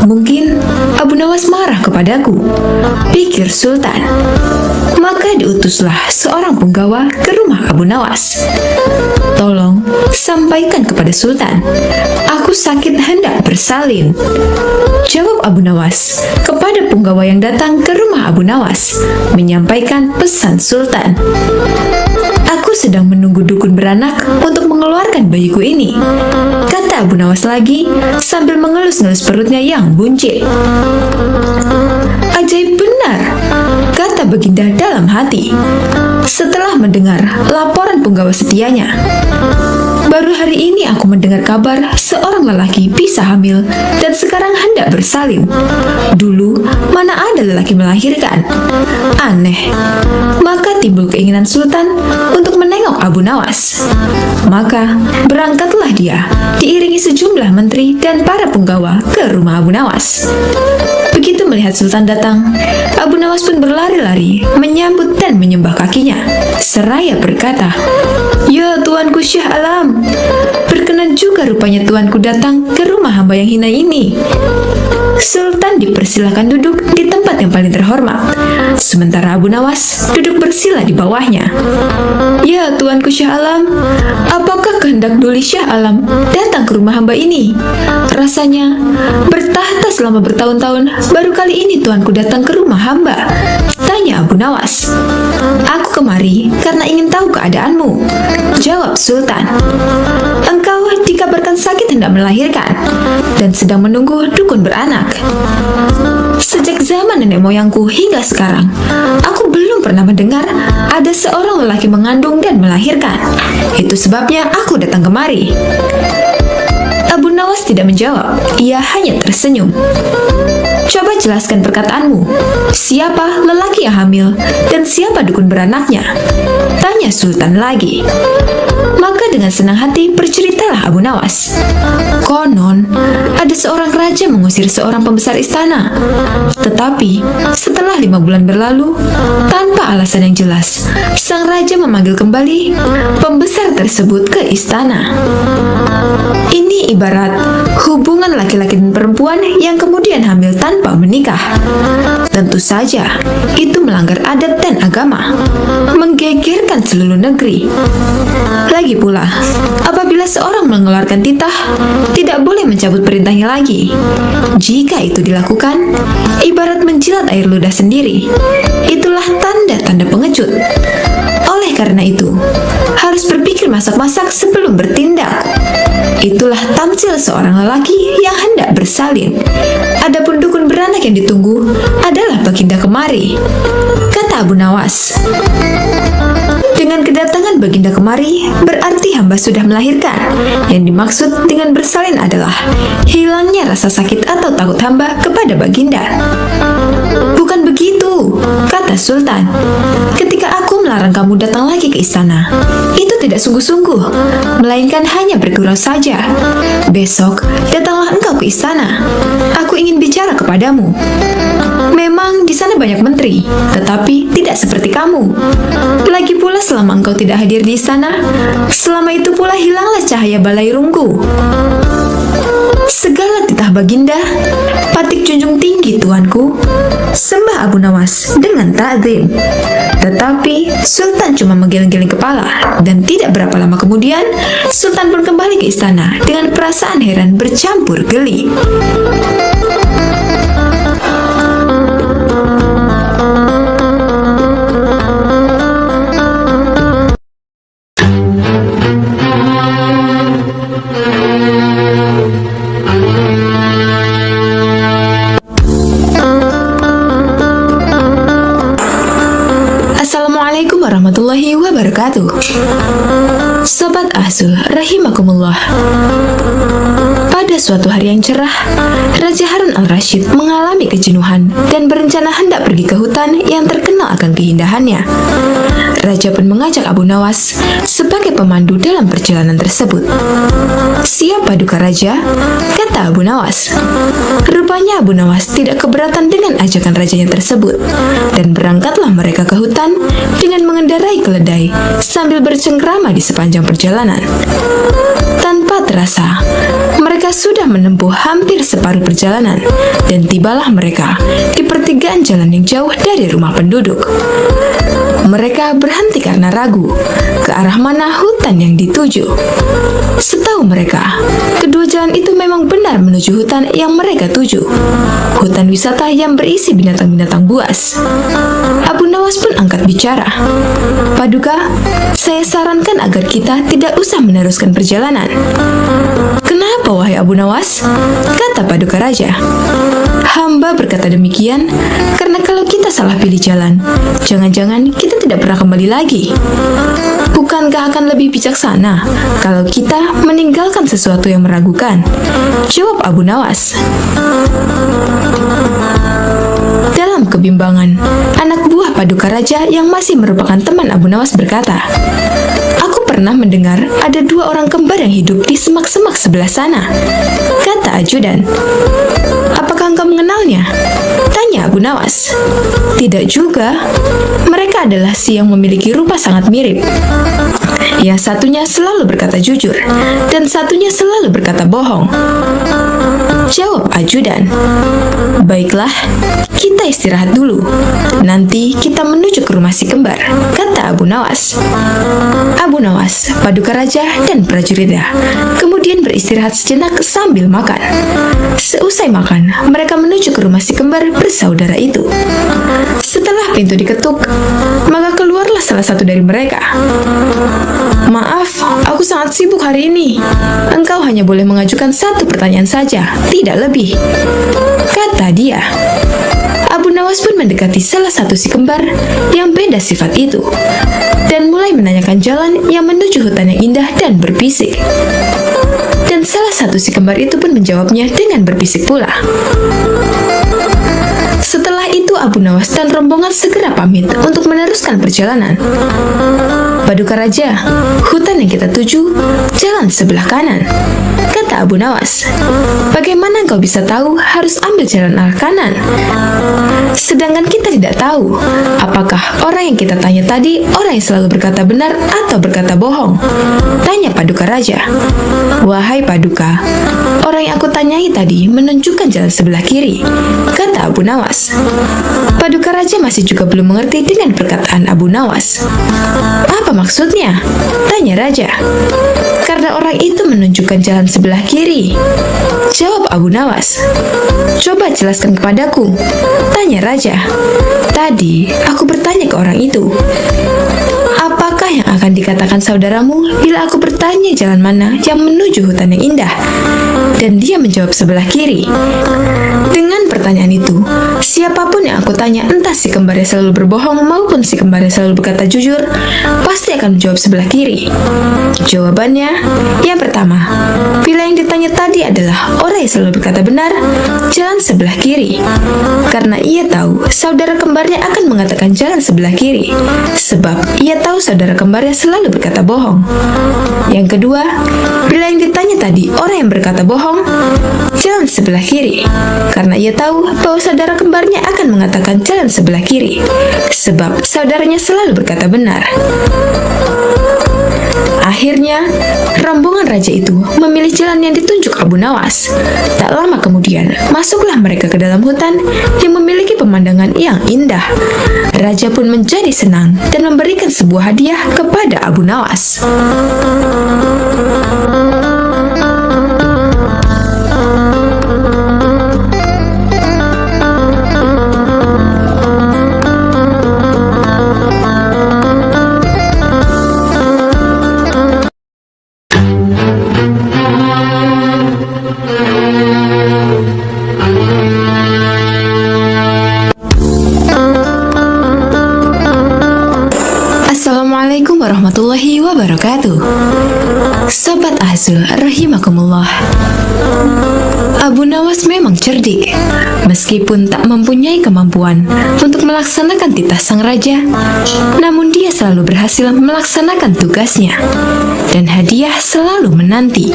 Mungkin Abu Nawas marah kepadaku, pikir Sultan. Maka diutuslah seorang punggawa ke rumah Abu Nawas. Tolong sampaikan kepada Sultan, aku sakit hendak bersalin. Jawab Abu Nawas kepada punggawa yang datang ke rumah Abu Nawas, menyampaikan pesan Sultan. Aku sedang menunggu dukun beranak untuk mengeluarkan bayiku ini, kata Abu Nawas lagi sambil mengelus-ngelus perutnya yang buncit. Ajaib benar, kata Baginda dalam hati setelah mendengar laporan punggawa setianya. Baru hari ini aku mendengar kabar seorang lelaki bisa hamil dan sekarang hendak bersalin. Dulu mana ada lelaki melahirkan? Aneh. Maka timbul keinginan Sultan untuk menengok Abu Nawas. Maka berangkatlah dia diiringi sejumlah menteri dan para punggawa ke rumah Abu Nawas. Begitu melihat Sultan datang, Abu Nawas pun berlari-lari menyambut dan menyembah kakinya, seraya berkata, "Ya Tuanku Syah Alam, berkenan juga rupanya Tuanku datang ke rumah hamba yang hina ini." Sultan dipersilakan duduk di tempat yang paling terhormat, sementara Abu Nawas duduk bersila di bawahnya. "Ya Tuanku Syah Alam, apakah kehendak Duli Syah Alam datang ke rumah hamba ini? Rasanya bertahta selama bertahun-tahun, baru kali ini Tuanku datang ke rumah hamba," tanya Abu Nawas. "Aku kemari karena ingin tahu keadaanmu," jawab Sultan. "Engkau dikabarkan sakit hendak melahirkan dan sedang menunggu dukun beranak. Sejak zaman nenek moyangku hingga sekarang, aku belum pernah mendengar ada seorang lelaki mengandung dan melahirkan. Itu sebabnya aku datang kemari." Abu Nawas tidak menjawab, ia hanya tersenyum. "Coba jelaskan perkataanmu. Siapa lelaki yang hamil dan siapa dukun beranaknya?" tanya Sultan lagi. Maka dengan senang hati berceritalah Abu Nawas. Konon ada seorang raja mengusir seorang pembesar istana. Tetapi setelah 5 bulan berlalu, tanpa alasan yang jelas, sang raja memanggil kembali pembesar tersebut ke istana. Ini ibarat hubungan laki-laki dan perempuan yang kemudian hamil tanpa menikah. Tentu saja itu melanggar adat dan agama, menggegerkan seluruh negeri. Lagi pula, apabila seorang mengeluarkan titah, tidak boleh mencabut perintahnya lagi. Jika itu dilakukan, ibarat menjilat air ludah sendiri. Itulah tanda-tanda pengecut. Oleh karena itu, harus berpikir masak-masak sebelum bertindak. Itulah tamsil seorang lelaki yang hendak bersalin. Adapun dukun beranak yang ditunggu adalah Baginda kemari, kata Abu Nawas. Dengan kedatangan Baginda kemari, berarti hamba sudah melahirkan. Yang dimaksud dengan bersalin adalah hilangnya rasa sakit atau takut hamba kepada Baginda. Bukan begitu, kata Sultan. Ketika aku melarang kamu datang lagi ke istana, itu tidak sungguh-sungguh, melainkan hanya bergurau saja. Besok, datanglah engkau ke istana. Aku ingin bicara kepadamu. Memang di sana banyak menteri, tetapi tidak seperti kamu. Lagi pula selama engkau tidak hadir di istana, selama itu pula hilanglah cahaya balairungku. Segala titah baginda, patik junjung tinggi tuanku, sembah Abu Nawas dengan ta'zim. Tetapi Sultan cuma menggeleng-geleng kepala, dan tidak berapa lama kemudian Sultan pun kembali ke istana dengan perasaan heran bercampur geli. Assalamualaikum warahmatullahi wabarakatuh. Sobat Ahsul rahimakumullah. Pada suatu hari yang cerah, Raja Harun al-Rashid mengalami kejenuhan dan berencana hendak pergi ke hutan yang terkenal akan keindahannya. Raja pun mengajak Abu Nawas sebagai pemandu dalam perjalanan tersebut. "Siap paduka raja?" kata Abu Nawas. Rupanya Abu Nawas tidak keberatan dengan ajakan rajanya tersebut, dan berangkatlah mereka ke hutan dengan mengendarai keledai sambil bercengkrama di sepanjang perjalanan. Tanpa terasa, mereka sudah menempuh hampir separuh perjalanan, dan tibalah mereka di pertigaan jalan yang jauh dari rumah penduduk. Mereka berhenti karena ragu ke arah mana hutan yang dituju. Setahu mereka, kedua jalan itu memang benar menuju hutan yang mereka tuju. Hutan wisata yang berisi binatang-binatang buas. Abu Nawas pun angkat bicara. "Paduka, saya sarankan agar kita tidak usah meneruskan perjalanan." "Kenapa wahai Abu Nawas?" kata paduka raja. "Hamba berkata demikian karena kalau kita salah pilih jalan, jangan-jangan kita tidak pernah kembali lagi. Bukankah akan lebih bijaksana kalau kita meninggalkan sesuatu yang meragukan?" jawab Abu Nawas. Dalam kebimbangan, anak buah paduka raja yang masih merupakan teman Abu Nawas berkata, "Aku pernah mendengar ada dua orang kembar yang hidup di semak-semak sebelah sana," kata ajudan. "Apakah engkau mengenalnya?" tanya Abu Nawas. "Tidak juga. Mereka adalah si yang memiliki rupa sangat mirip. Yang satunya selalu berkata jujur, dan satunya selalu berkata bohong," jawab ajudan. "Baiklah, kita istirahat dulu. Nanti kita menuju ke rumah si kembar," kata Abu Nawas. Abu Nawas, paduka raja, dan prajuritnya kemudian beristirahat sejenak sambil makan. Seusai makan, mereka menuju ke rumah si kembar bersaudara itu. Setelah pintu diketuk, maka keluarlah salah satu dari mereka. "Maaf, aku sangat sibuk hari ini. Engkau hanya boleh mengajukan satu pertanyaan saja, tidak lebih," kata dia. Abu Nawas pun mendekati salah satu si kembar yang beda sifat itu, dan mulai menanyakan jalan yang menuju hutan yang indah dan berbisik. Dan salah satu si kembar itu pun menjawabnya dengan berbisik pula. Setelah itu Abu Nawas dan rombongan segera pamit untuk meneruskan perjalanan. "Paduka raja, hutan yang kita tuju jalan sebelah kanan," kata Abu Nawas. "Bagaimana engkau bisa tahu harus ambil jalan arah kanan? Sedangkan kita tidak tahu apakah orang yang kita tanya tadi orang yang selalu berkata benar atau berkata bohong," tanya paduka raja. "Wahai paduka, orang yang aku tanyai tadi menunjukkan jalan sebelah kiri," kata Abu Nawas. Paduka raja masih juga belum mengerti dengan perkataan Abu Nawas. "Apa maksudnya?" tanya raja. "Karena orang itu menunjukkan jalan sebelah kiri," jawab Abu Nawas. "Coba jelaskan kepadaku," tanya raja. "Tadi aku bertanya ke orang itu, apakah yang akan dikatakan saudaramu bila aku bertanya jalan mana yang menuju hutan yang indah? Dan dia menjawab sebelah kiri. Dengan pertanyaan itu, siapapun yang aku tanya, entah si kembar yang selalu berbohong maupun si kembar yang selalu berkata jujur, pasti akan menjawab sebelah kiri." Jawabannya, yang pertama, bila yang ditanya tadi adalah orang yang selalu berkata benar, jalan sebelah kiri. Karena ia tahu saudara kembarnya akan mengatakan jalan sebelah kiri, sebab ia tahu saudara kembarnya selalu berkata bohong. Yang kedua, bila yang ditanya tadi orang yang berkata bohong, jalan sebelah kiri. Karena ia tahu bahwa saudara kembarnya akan mengatakan jalan sebelah kiri, sebab saudaranya selalu berkata benar. Akhirnya, Rombongan raja itu memilih jalan yang ditunjuk Abu Nawas. Tak lama kemudian, masuklah mereka ke dalam hutan yang memiliki pemandangan yang indah. Raja pun menjadi senang dan memberikan sebuah hadiah kepada Abu Nawas. Assalamualaikum warahmatullahi wabarakatuh. Sobat Azul rahimakumullah. Abu Nawas memang cerdik. Meskipun tak mempunyai kemampuan untuk melaksanakan titah sang raja, namun dia selalu berhasil melaksanakan tugasnya. Dan hadiah selalu menanti.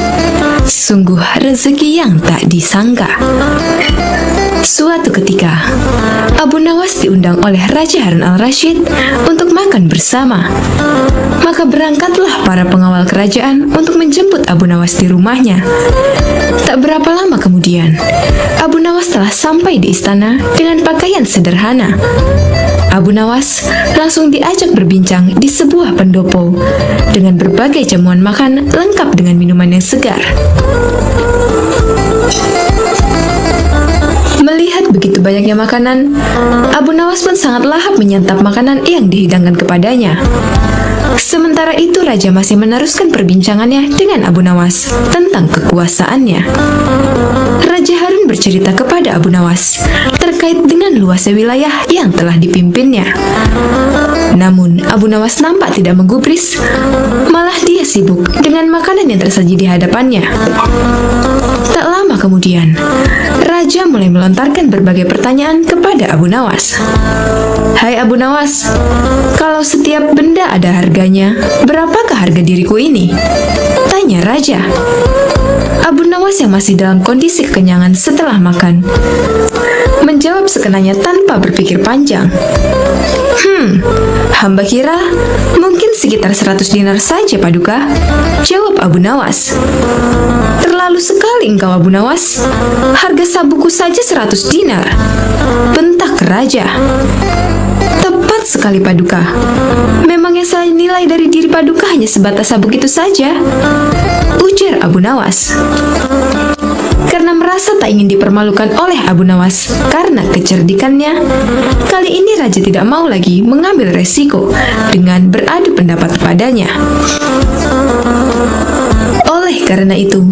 Sungguh rezeki yang tak disangka. Suatu ketika, Abu Nawas diundang oleh Raja Harun al-Rasyid untuk makan bersama. Maka berangkatlah para pengawal kerajaan untuk menjemput Abu Nawas di rumahnya. Tak berapa lama kemudian, Abu Nawas telah sampai di istana dengan pakaian sederhana. Abu Nawas langsung diajak berbincang di sebuah pendopo dengan berbagai jamuan makan lengkap dengan minuman yang segar. Melihat begitu banyaknya makanan, Abu Nawas pun sangat lahap menyantap makanan yang dihidangkan kepadanya. Sementara itu raja masih meneruskan perbincangannya dengan Abu Nawas tentang kekuasaannya. Raja Harun bercerita kepada Abu Nawas terkait dengan luasnya wilayah yang telah dipimpinnya. Namun Abu Nawas nampak tidak menggubris, malah dia sibuk dengan makanan yang tersaji di hadapannya. Tak lama kemudian, raja mulai melontarkan berbagai pertanyaan kepada Abu Nawas. Hai Abu Nawas, kalau setiap benda ada harganya, berapakah harga diriku ini? Tanya raja. Abu Nawas yang masih dalam kondisi kekenyangan setelah makan menjawab sekenanya tanpa berpikir panjang. Hamba kira mungkin sekitar 100 dinar saja Paduka, jawab Abu Nawas. Terlalu sekali engkau Abu Nawas, harga sabukku saja 100 dinar, bentak raja. Tepat sekali Paduka, memang yang saya nilai dari diri Paduka hanya sebatas sabuk itu saja, ujar Abu Nawas. Karena merasa tak ingin dipermalukan oleh Abu Nawas karena kecerdikannya, kali ini raja tidak mau lagi mengambil resiko dengan beradu pendapat padanya. Oleh karena itu,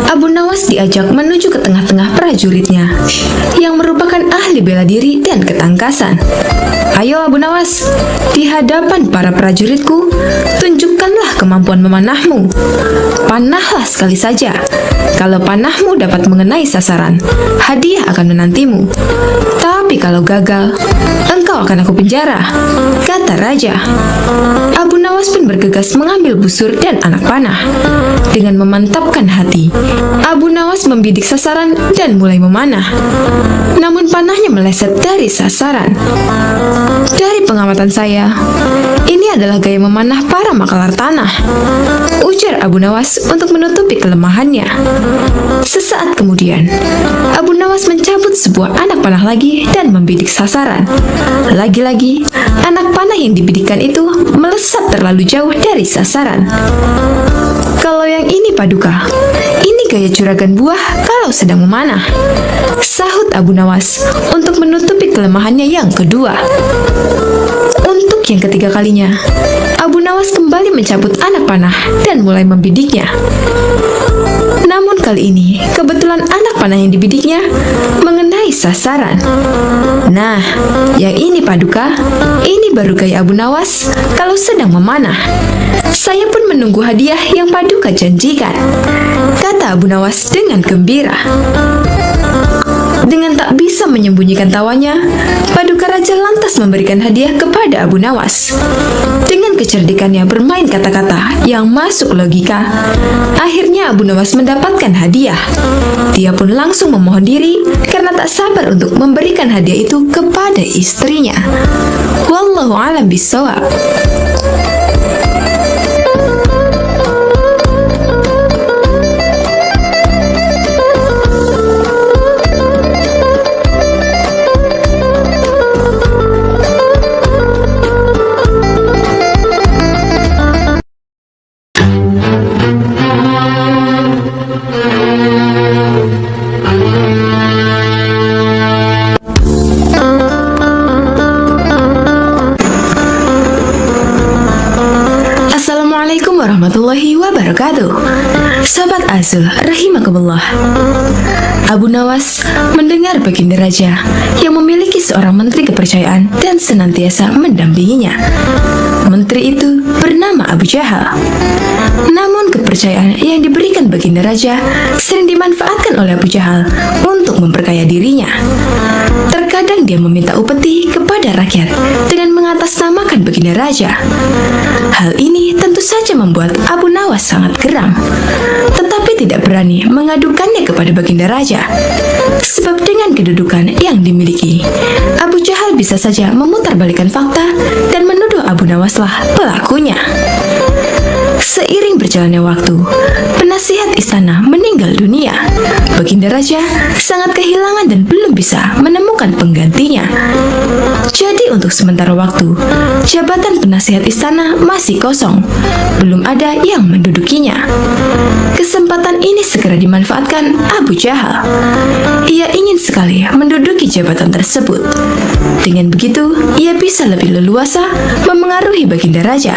Abu Nawas diajak menuju ke tengah-tengah prajuritnya yang merupakan ahli bela diri dan ketangkasan. Ayo Abu Nawas, di hadapan para prajuritku, tunjukkanlah kemampuan memanahmu. Panahlah sekali saja. Kalau panahmu dapat mengenai sasaran, hadiah akan menantimu. Tapi kalau gagal, engkau akan aku penjara, kata raja. Abu Nawas pun bergegas mengambil busur dan anak panah. Dengan memantapkan hati, Abu Nawas membidik sasaran dan mulai memanah. Namun panahnya meleset dari sasaran. Dari pengamatan saya, ini adalah gaya memanah para makalar tanah, ujar Abu Nawas untuk menutupi kelemahannya. Sesaat kemudian, Abu Nawas mencabut sebuah anak panah lagi dan membidik sasaran. Lagi-lagi, anak panah yang dibidikkan itu melesat terlalu jauh dari sasaran. Kalau yang ini Paduka, ini gaya juragan buah kalau sedang memanah, sahut Abu Nawas untuk menutupi kelemahannya yang kedua. Untuk yang ketiga kalinya, Abu Nawas kembali mencabut anak panah dan mulai membidiknya. Namun kali ini, kebetulan anak panah yang dibidiknya mengenai sasaran. Nah, yang ini Paduka, ini baru gaya Abu Nawas kalau sedang memanah. Saya pun menunggu hadiah yang Paduka janjikan, kata Abu Nawas dengan gembira. Dengan tak bisa menyembunyikan tawanya, Paduka Raja lantas memberikan hadiah kepada Abu Nawas. Dengan kecerdikannya bermain kata-kata yang masuk logika, akhirnya Abu Nawas mendapatkan hadiah. Dia pun langsung memohon diri karena tak sabar untuk memberikan hadiah itu kepada istrinya. Wallahu a'lam bishawab. warahmatullahi wabarakatuh. Sobat Azul rahimakumullah. Abu Nawas mendengar Baginda Raja yang memiliki seorang menteri kepercayaan dan senantiasa mendampinginya. Menteri itu bernama Abu Jahal. Namun kepercayaan yang diberikan Baginda Raja sering dimanfaatkan oleh Abu Jahal untuk memperkaya dirinya. Terkadang dia meminta upeti kepada rakyat dengan mengatasnamakan Baginda Raja. Hal ini tentu saja membuat Abu Nawas sangat geram, tetapi tidak berani mengadukannya kepada Baginda Raja. Sebab dengan kedudukan yang dimiliki, Abu Jahal bisa saja memutarbalikkan fakta dan menuduh Abu Nawaslah pelakunya. Seiring berjalannya waktu, penasihat istana meninggal dunia. Baginda Raja sangat kehilangan dan belum bisa menemukan penggantinya. Jadi untuk sementara waktu, jabatan penasihat istana masih kosong. Belum ada yang mendudukinya. Kesempatan ini segera dimanfaatkan Abu Jahal. Ia ingin sekali menduduki jabatan tersebut. Dengan begitu, ia bisa lebih leluasa memengaruhi Baginda Raja.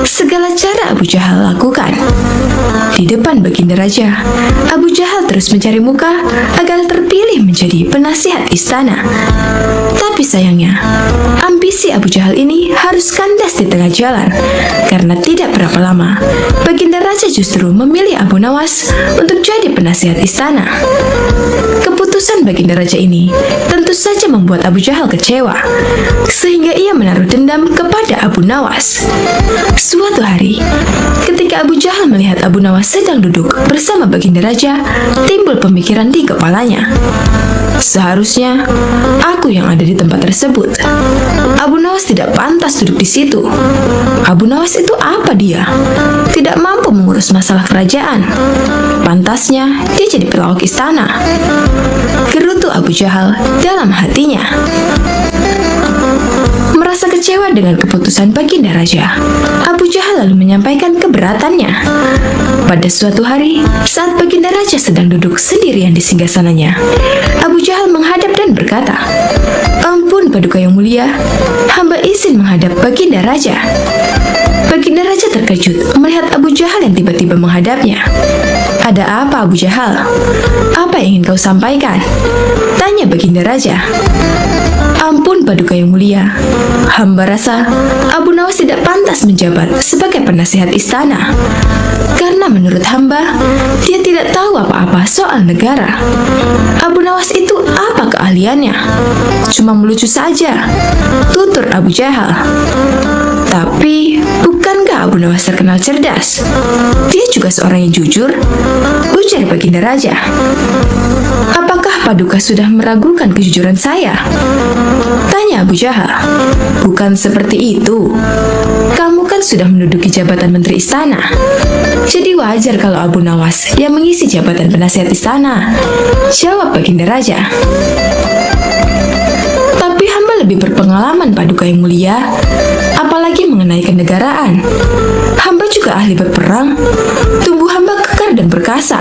Segala cara Abu Jahal lakukan. Di depan Baginda Raja, Abu Jahal terus mencari muka agar terpilih menjadi penasihat istana. Tapi sayangnya, ambisi Abu Jahal ini harus kandas di tengah jalan. Karena tidak berapa lama, Baginda Raja justru memilih Abu Nawas untuk jadi penasihat istana. Keputusan Baginda Raja ini tentu saja membuat Abu Jahal kecewa, sehingga ia menaruh dendam kepada Abu Nawas. Suatu hari, ketika Abu Jahal melihat Abu Nawas sedang duduk bersama Baginda Raja, timbul pemikiran di kepalanya. Seharusnya aku yang ada di tempat tersebut. Abu Nawas tidak pantas duduk di situ. Abu Nawas itu apa dia? Tidak mampu mengurus masalah kerajaan. Pantasnya dia jadi pelawak istana. Gerutu Abu Jahal dalam hatinya. Merasa kecewa dengan keputusan Baginda Raja, Abu Jahal lalu menyampaikan keberatannya. Pada suatu hari, saat Baginda Raja sedang duduk sendirian di singgasananya, Abu Jahal menghadap dan berkata, "Ampun Paduka yang mulia, hamba izin menghadap Baginda Raja." Baginda Raja terkejut melihat Abu Jahal yang tiba-tiba menghadapnya. "Ada apa Abu Jahal? Apa yang ingin kau sampaikan?" tanya Baginda Raja. "Ampun Paduka yang mulia, hamba rasa Abu Nawas tidak pantas menjabat sebagai penasihat istana. Karena menurut hamba, dia tidak tahu apa-apa soal negara. Abu Nawas itu apa keahliannya? Cuma melucu saja," tutur Abu Jahal. "Tapi, bukankah Abu Nawas terkenal cerdas? Dia juga seorang yang jujur," ujar Baginda Raja. "Apakah Paduka sudah meragukan kejujuran saya?" tanya Abu Jahal. "Bukan seperti itu. Kamu kan sudah menduduki jabatan menteri istana. Jadi wajar kalau Abu Nawas yang mengisi jabatan penasihat istana," jawab Baginda Raja. "Tapi hamba lebih berpengalaman Paduka yang mulia, apalagi mengenai kenegaraan. Hamba juga ahli berperang, tubuh hamba kekar dan perkasa.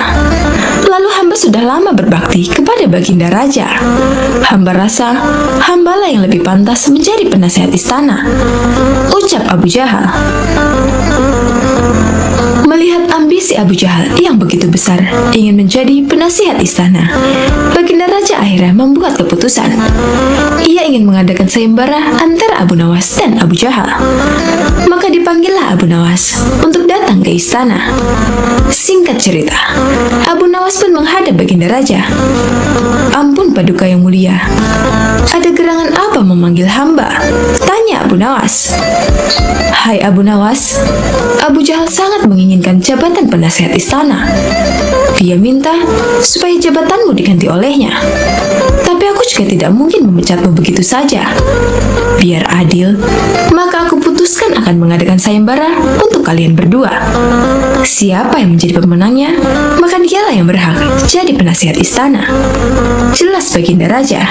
Lalu hamba sudah lama berbakti kepada Baginda Raja. Hamba rasa hambalah yang lebih pantas menjadi penasihat istana," ucap Abu Jahal. Melihat ambisi Abu Jahal yang begitu besar ingin menjadi penasihat istana, Baginda Raja akhirnya membuat keputusan. Ia ingin mengadakan sayembara antara Abu Nawas dan Abu Jahal. Maka dipanggillah Abu Nawas untuk datang ke istana. Singkat cerita, Abu Nawas pun menghadap Baginda Raja. "Ampun Paduka yang mulia, ada gerangan apa memanggil hamba?" tanya Abu Nawas. "Hai Abu Nawas, Abu Jahal sangat menginginkan jabatan penasihat istana. Dia minta supaya jabatanmu diganti olehnya. Tapi aku juga tidak mungkin memecatmu begitu saja. Biar adil, maka aku putuskan akan mengadakan sayembara untuk kalian berdua. Siapa yang menjadi pemenangnya, maka dialah yang berhak jadi penasihat istana," jelas Baginda Raja.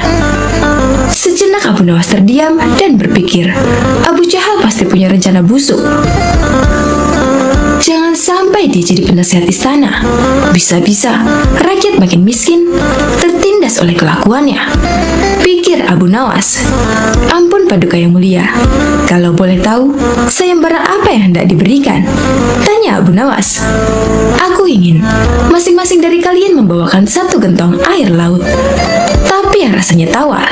Sejenak Abu Nawas terdiam dan berpikir, Abu Jahal pasti punya rencana busuk. Jangan sampai dia jadi penasehat istana? Bisa-bisa rakyat makin miskin, tertindas oleh kelakuannya. Pikir Abu Nawas. Ampun Paduka yang mulia, kalau boleh tahu, sayembara apa yang hendak diberikan? Tanya Abu Nawas. Aku ingin masing-masing dari kalian membawakan satu gentong air laut, tapi yang rasanya tawar.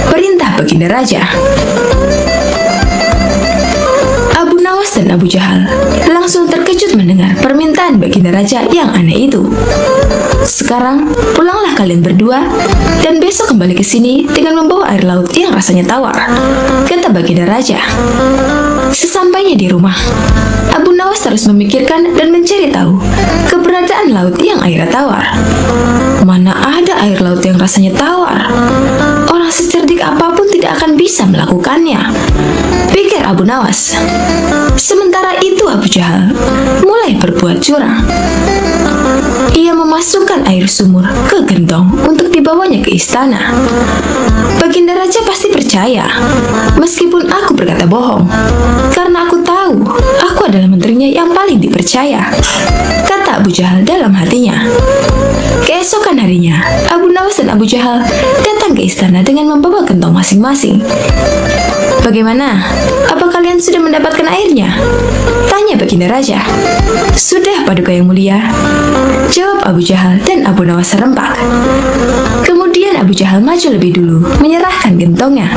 Perintah Baginda Raja. Abu Nawas dan Abu Jahal langsung terkejut mendengar permintaan Baginda Raja yang aneh itu. Sekarang pulanglah kalian berdua dan besok kembali ke sini dengan membawa air laut yang rasanya tawar, kata Baginda Raja. Sesampainya di rumah, Abu Nawas terus memikirkan dan mencari tahu keberadaan laut yang airnya tawar. Mana ada air laut yang rasanya tawar? Orang secerdik apapun tidak akan bisa melakukannya, pikir Abu Nawas. Sementara itu Abu Jahal mulai berbuat curang. Ia memasukkan air sumur ke gentong untuk dibawanya ke istana. Baginda Raja pasti percaya, meskipun aku berkata bohong, karena aku tahu aku adalah menterinya yang paling dipercaya, kata Abu Jahal dalam hatinya. Keesokan harinya, Abu Nawas dan Abu Jahal datang ke istana dengan membawa gentong masing-masing. Bagaimana? Apa kalian sudah mendapatkan airnya? Tanya Baginda Raja. Sudah Paduka yang mulia, jawab Abu Jahal dan Abu Nawas serempak. Kemudian Abu Jahal maju lebih dulu, menyerahkan gentongnya.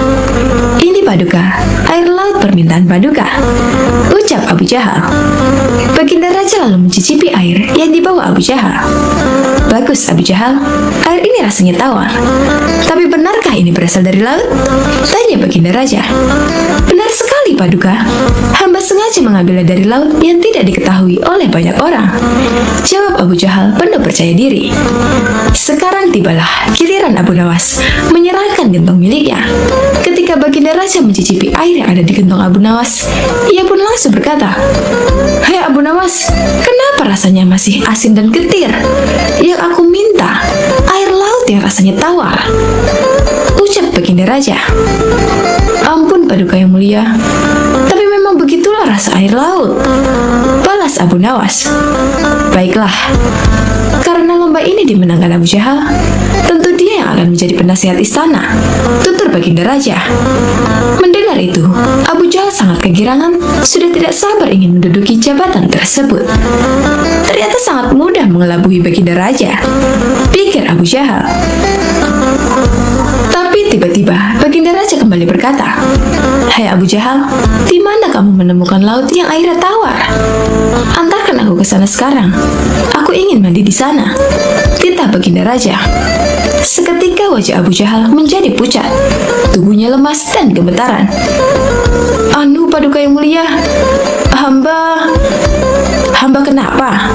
Ini Paduka, air laut permintaan Paduka, ucap Abu Jahal. Baginda Raja lalu mencicipi air yang dibawa Abu Jahal. Bagus Abu Jahal, air ini rasanya tawar. Tapi benarkah ini berasal dari laut? Tanya Baginda Raja. Benar sekali Paduka, hamba sengaja mengambilnya dari laut yang tidak diketahui oleh banyak orang, jawab Abu Jahal penuh percaya diri. Sekarang tibalah giliran Abu Nawas menyerahkan gentong miliknya. Ketika Baginda Raja mencicipi air yang ada di gentong Abu Nawas, ia pun langsung berkata, "Hai Abu Nawas, kenapa rasanya masih asin dan getir? Yang aku minta air laut yang rasanya tawar," ucap Baginda Raja. Ampun Paduka yang mulia, tapi memang begitulah rasa air laut, balas Abu Nawas. Baiklah, karena lomba ini dimenangkan Abu Jahal, tentu dia yang akan menjadi penasihat istana, tutur Baginda Raja. Mendengar itu, Abu Jahal sangat kegirangan, sudah tidak sabar ingin menduduki jabatan tersebut. Ternyata sangat mudah mengelabui Baginda Raja, pikir Abu Jahal. Tapi tiba-tiba Baginda Raja kembali berkata, "Hai Abu Jahal, di mana kamu menemukan laut yang airnya tawar? Antarkan aku ke sana sekarang. Aku ingin mandi di sana," titah Baginda Raja. Seketika wajah Abu Jahal menjadi pucat, tubuhnya lemas dan gemetaran. "Anu Paduka yang mulia, hamba kenapa?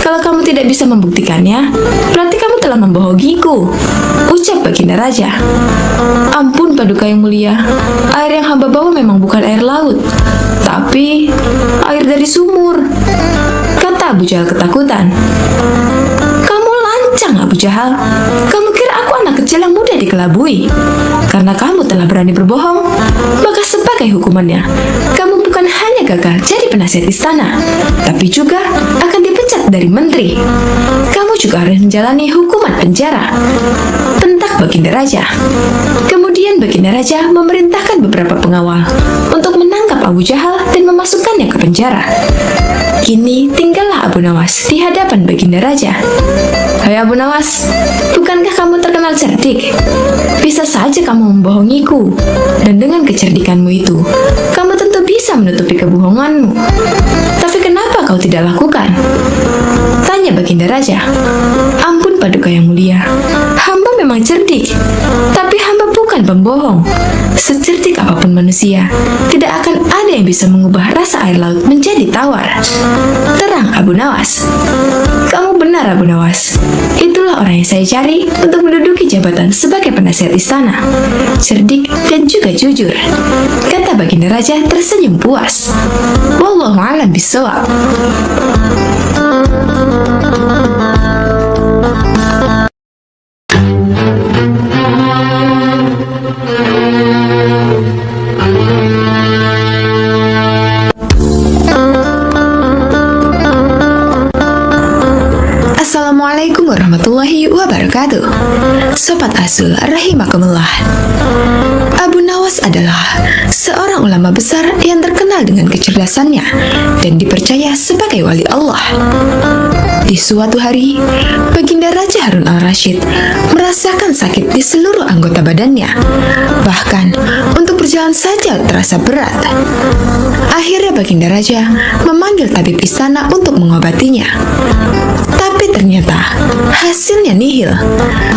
Kalau kamu tidak bisa membuktikannya, berarti kamu telah membohongiku," ucap Baginda Raja. "Ampun Paduka yang mulia, air yang hamba bawa memang bukan air laut, tapi air dari sumur," kata Abu Jahal ketakutan. "Kamu lancang Abu Jahal, kamu kira aku anak kecil yang mudah dikelabui? Karena kamu telah berani berbohong, maka sebagai hukumannya, kamu bukan hanya gagal jadi penasihat istana, tapi juga akan dipecat dari menteri. Kamu juga harus menjalani hukuman penjara," bentak Baginda Raja. Kemudian Baginda Raja memerintahkan beberapa pengawal untuk menangkap Abu Jahal dan memasukkannya ke penjara. Kini tinggallah Abu Nawas di hadapan Baginda Raja. "Hai Abu Nawas, bukankah kamu terkenal cerdik? Bisa saja kamu membohongiku, dan dengan kecerdikanmu itu, kamu tentu bisa menutupi kebohonganmu. Tapi kenapa kau tidak lakukan?" tanya Baginda Raja. "Ampun Paduka yang mulia, hamba memang cerdik, tapi hamba bukan pembohong. Secerdik apapun manusia, tidak akan ada yang bisa mengubah rasa air laut menjadi tawar," terang Abu Nawas. "Kamu benar Abu Nawas, itulah orang yang saya cari untuk menduduki jabatan sebagai penasihat istana, cerdik dan juga jujur," kata Baginda Raja tersenyum puas. Wallahu a'lam bishawab. wabarakatuh. Sobat Asul rahimakumullah. Abu Nawas adalah seorang ulama besar yang terkenal dengan kecerdasannya dan dipercaya sebagai wali Allah. Di suatu hari, Baginda Raja Harun al-Rasyid merasakan sakit di seluruh anggota badannya. Bahkan, untuk berjalan saja terasa berat. Akhirnya Baginda Raja memanggil tabib istana untuk mengobatinya. Tapi ternyata hasilnya nihil.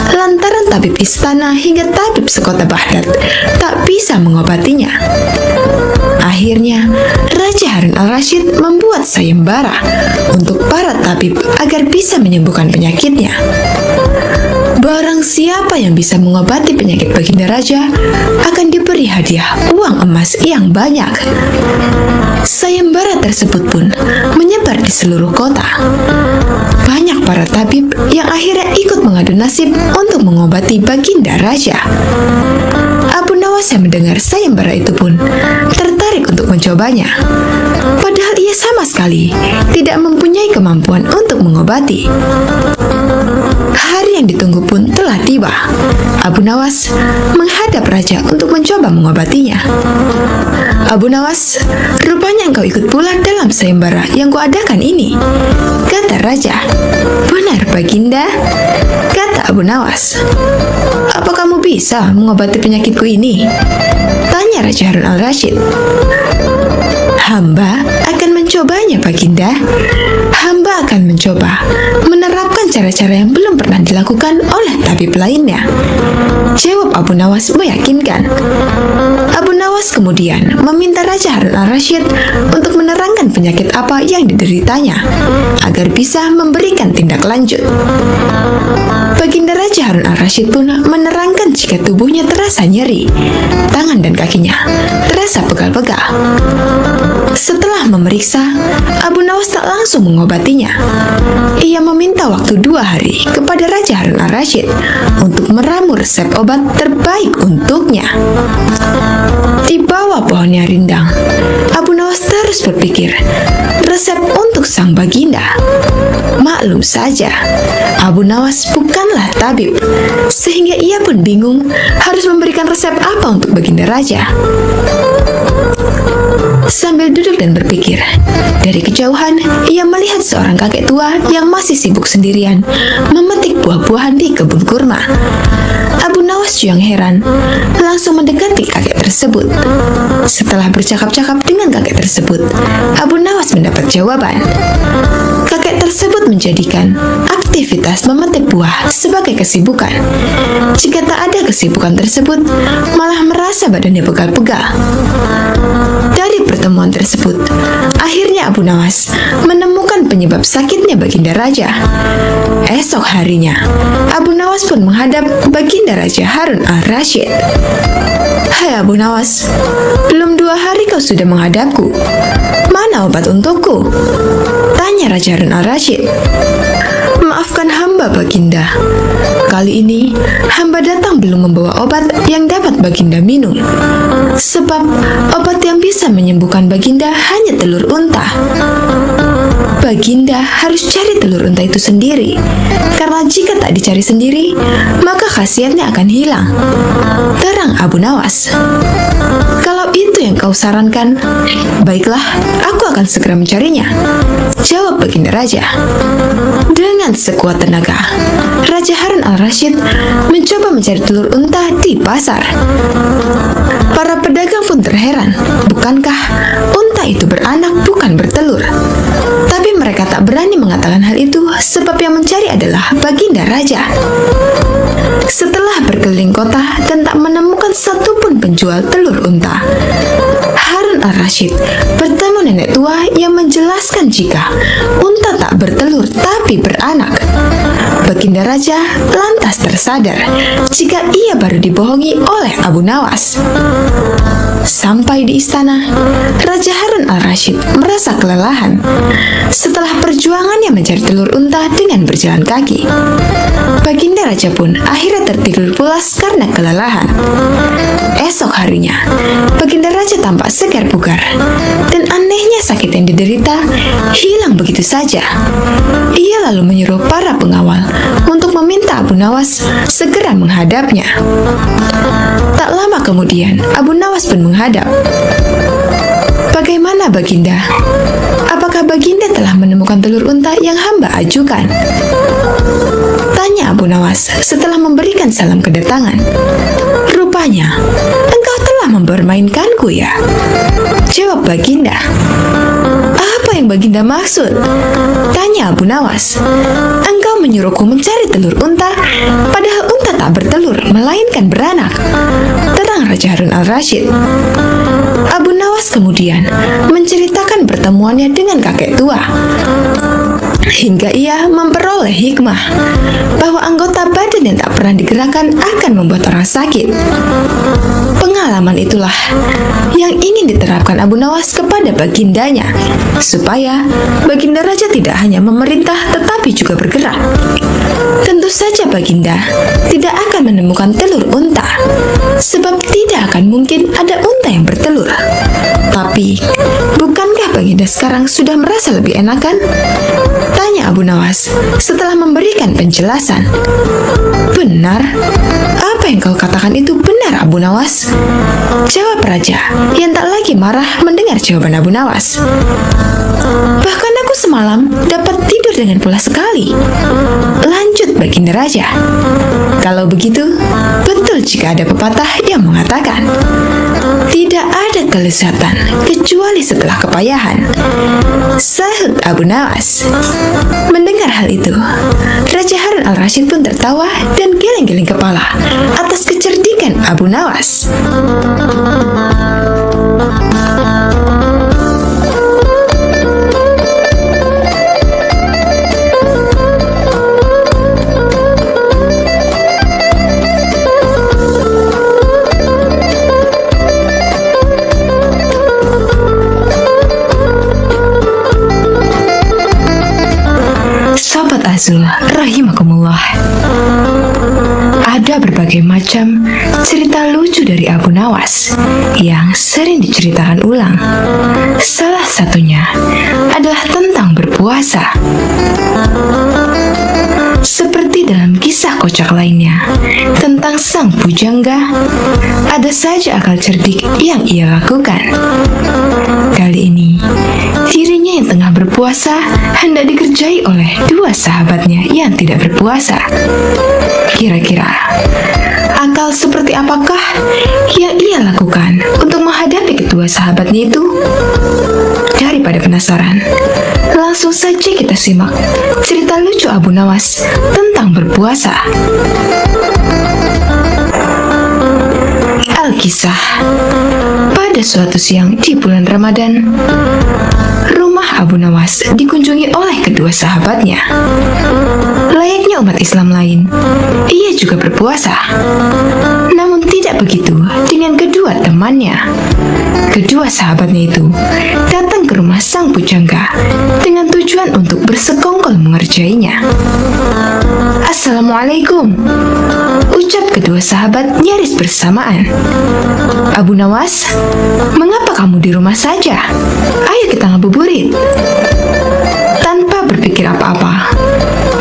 Lantaran tabib istana hingga tabib sekota Baghdad tak bisa mengobatinya. Akhirnya, Raja Harun al-Rasyid membuat sayembara untuk para tabib agar bisa menyembuhkan penyakitnya. Barang siapa yang bisa mengobati penyakit Baginda Raja akan diberi hadiah uang emas yang banyak. Sayembara tersebut pun menyebar di seluruh kota. Banyak para tabib yang akhirnya ikut mengadu nasib untuk mengobati Baginda Raja. Abu Nawas yang mendengar sayembara itu pun tertarik untuk mencobanya. Padahal ia sama sekali tidak mempunyai kemampuan untuk mengobati. Hari yang ditunggu pun telah tiba. Abu Nawas menghadap raja untuk mencoba mengobatinya. Abu Nawas, rupanya engkau ikut pula dalam sayembara yang kuadakan ini, kata raja. Benar Baginda, kata Abu Nawas. Apa kamu bisa mengobati penyakitku ini? Tanya Raja Harun al-Rasyid. Hamba akan mencobanya Baginda. Hamba akan mencoba menerapkan cara-cara yang belum pernah dilakukan oleh tabib lainnya, jawab Abu Nawas meyakinkan. Abu Nawas kemudian meminta Raja Harun al-Rasyid untuk menerangkan penyakit apa yang dideritanya agar bisa memberikan tindak lanjut. Baginda Raja Harun al-Rasyid pun menerangkan jika tubuhnya terasa nyeri, tangan dan kakinya terasa pegal-pegal. Setelah memeriksa, Abu Nawas tak langsung mengobatinya. Ia meminta waktu 2 hari kepada Raja Harun al-Rasyid untuk meramu resep obat terbaik untuknya. Di bawah pohonnya rindang, Abu Nawas terus berpikir resep untuk sang Baginda. Maklum saja, Abu Nawas bukanlah tabib, sehingga ia pun bingung harus memberikan resep apa untuk Baginda Raja. Sambil duduk dan berpikir, dari kejauhan ia melihat seorang kakek tua yang masih sibuk sendirian memetik buah-buahan di kebun kurma. Abu Nawas yang heran langsung mendekati kakek tersebut. Setelah bercakap-cakap dengan kakek tersebut, Abu Nawas mendapat jawaban. Kakek tersebut menjadikan aktivitas memetik buah sebagai kesibukan. Jika tak ada kesibukan tersebut, malah merasa badannya pegal-pegal. Dari pertemuan tersebut, akhirnya Abu Nawas menemukan penyebab sakitnya Baginda Raja. Esok harinya, Abu Nawas pun menghadap Baginda Raja Harun al-Rasyid. Hai Abu Nawas, belum 2 hari kau sudah menghadapku. Mana obat untukku? Tanya Raja Harun al-Rasyid. Maafkan hamba Baginda. Kali ini hamba datang belum membawa obat yang dapat Baginda minum. Sebab obat yang bisa menyembuhkan Baginda hanya telur unta. Baginda harus cari telur unta itu sendiri, karena jika tak dicari sendiri, maka khasiatnya akan hilang. Terang Abu Nawas. Kalau itu yang kau sarankan, baiklah, aku akan segera mencarinya, jawab Baginda Raja. Dengan sekuat tenaga, Raja Harun al-Rasyid mencoba mencari telur unta di pasar. Para pedagang pun terheran, bukankah unta itu beranak bukan bertelur? Tapi mereka tak berani mengatakan hal itu sebab yang mencari adalah Baginda Raja. Setelah berkeliling kota dan tak menemukan satupun penjual telur unta, Harun al-Rasyid bertemu nenek tua yang menjelaskan jika unta tak bertelur tapi beranak. Baginda Raja lantas tersadar jika ia baru dibohongi oleh Abu Nawas. Sampai di istana, Raja Harun al-Rasyid merasa kelelahan setelah perjuangannya mencari telur unta dengan berjalan kaki. Baginda Raja pun akhirnya tertidur pulas karena kelelahan. Esok harinya, Baginda Raja tampak segar bugar dan aneh Anehnya sakit yang diderita hilang begitu saja. Ia lalu menyuruh para pengawal untuk meminta Abu Nawas segera menghadapnya. Tak lama kemudian, Abu Nawas pun menghadap. "Bagaimana Baginda? Apakah Baginda telah menemukan telur unta yang hamba ajukan?" tanya Abu Nawas setelah memberikan salam kedatangan. "Rupanya, engkau telah mempermainkanku ya?" jawab Baginda. "Apa yang Baginda maksud?" tanya Abu Nawas. "Engkau menyuruhku mencari telur unta, padahal unta tak bertelur, melainkan beranak," terang Raja Harun al-Rasyid. Abu Nawas kemudian menceritakan pertemuannya dengan kakek tua, hingga ia memperoleh hikmah bahwa anggota badan yang tak pernah digerakkan akan membuat orang sakit. Pengalaman itulah yang ingin diterapkan Abu Nawas kepada bagindanya, supaya baginda raja tidak hanya memerintah tetapi juga bergerak. Tentu saja baginda tidak akan menemukan telur unta, sebab tidak akan mungkin ada unta yang bertelur. Tapi, bukankah baginda sekarang sudah merasa lebih enakan? Tanya Abu Nawas setelah memberikan penjelasan. "Benar, apa yang kau katakan itu benar Abu Nawas," jawab raja yang tak lagi marah mendengar jawaban Abu Nawas. "Bahkan aku semalam dapat tidur dengan pulas sekali," lanjut baginda raja. "Kalau begitu, betul jika ada pepatah yang mengatakan, tidak ada kelezatan kecuali setelah kepayahan," sahut Abu Nawas. Mendengar hal itu, Raja Harun al-Rasyid pun tertawa dan geleng-geleng kepala atas kecerdikan Abu Nawas. Sobat Azul, rahimakumullah. Ada berbagai macam cerita lucu dari Abu Nawas yang sering diceritakan ulang. Salah satunya adalah tentang berpuasa. Seperti dalam kisah kocak lainnya tentang sang pujangga, ada saja akal cerdik yang ia lakukan. Kali ini, dirinya yang tengah berpuasa hendak dikerjai oleh dua sahabatnya yang tidak berpuasa. Kira-kira, akal seperti apakah yang ia lakukan untuk menghadapi kedua sahabatnya itu? Daripada penasaran, langsung saja kita simak cerita lucu Abu Nawas tentang berpuasa. Alkisah. Pada suatu siang di bulan Ramadan, rumah Abu Nawas dikunjungi oleh kedua sahabatnya. Layaknya umat Islam lain, ia juga berpuasa. Namun tidak begitu dengan kedua temannya. Kedua sahabatnya itu datang ke rumah sang pujangga dengan tujuan untuk bersekongkol mengerjainya. "Assalamualaikum," ucap kedua sahabat nyaris bersamaan. "Abu Nawas, mengapa kamu di rumah saja? Ayo kita ngabuburit." Tanpa berpikir apa-apa,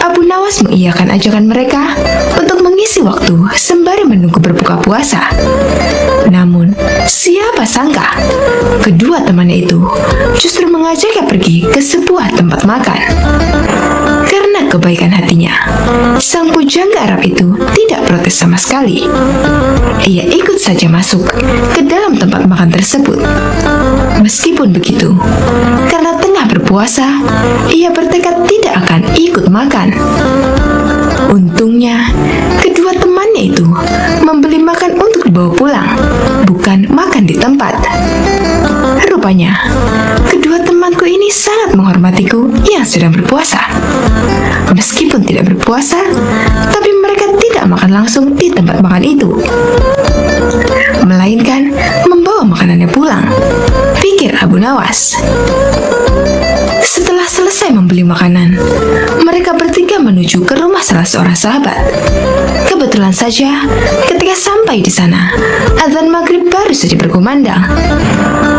Abu Nawas mengiyakan ajakan mereka untuk mengisi waktu sembari menunggu berbuka puasa. Namun, siapa sangka kedua temannya itu justru mengajaknya pergi ke sebuah tempat makan. Karena kebaikan hatinya, sang pujangga Arab itu tidak protes sama sekali. Ia ikut saja masuk ke dalam tempat makan tersebut. Meskipun begitu, karena tengah berpuasa, ia bertekad tidak akan ikut makan. Untungnya, kedua temannya itu membeli makan untuk dibawa pulang, bukan makan di tempat. Rupanya, kedua temanku ini sangat menghormatiku yang sedang berpuasa. Meskipun tidak berpuasa, tapi mereka tidak makan langsung di tempat makan itu, melainkan membawa makanannya pulang, pikir Abu Nawas. Setelah selesai membeli makanan, mereka bertiga menuju menuju ke rumah salah seorang sahabat. Kebetulan saja, ketika sampai di sana, azan maghrib baru saja berkumandang.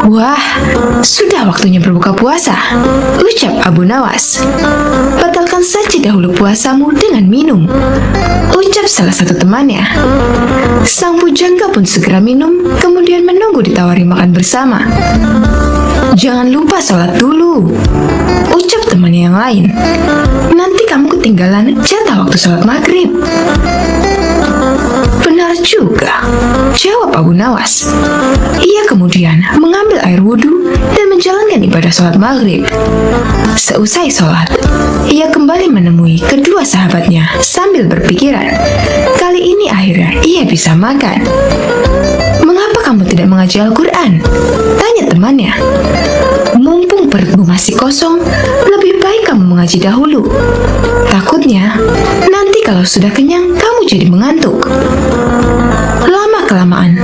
"Wah, sudah waktunya berbuka puasa," ucap Abu Nawas. "Batalkan saja dahulu puasamu dengan minum," ucap salah satu temannya. Sang pujangga pun segera minum, kemudian menunggu ditawari makan bersama. "Jangan lupa sholat dulu," ucap temannya yang lain. "Nanti kamu ketinggalan jatah waktu sholat maghrib." "Benar juga," jawab Abu Nawas. Ia kemudian mengambil air wudhu dan menjalankan ibadah sholat maghrib. Seusai sholat, ia kembali menemui kedua sahabatnya sambil berpikiran, kali ini akhirnya ia bisa makan. "Mengapa kamu tidak mengaji Al-Quran?" tanya temannya. "Mumpung perutmu masih kosong, lebih baik kamu mengaji dahulu. Takutnya nanti kalau sudah kenyang kamu jadi mengantuk." Lama-kelamaan,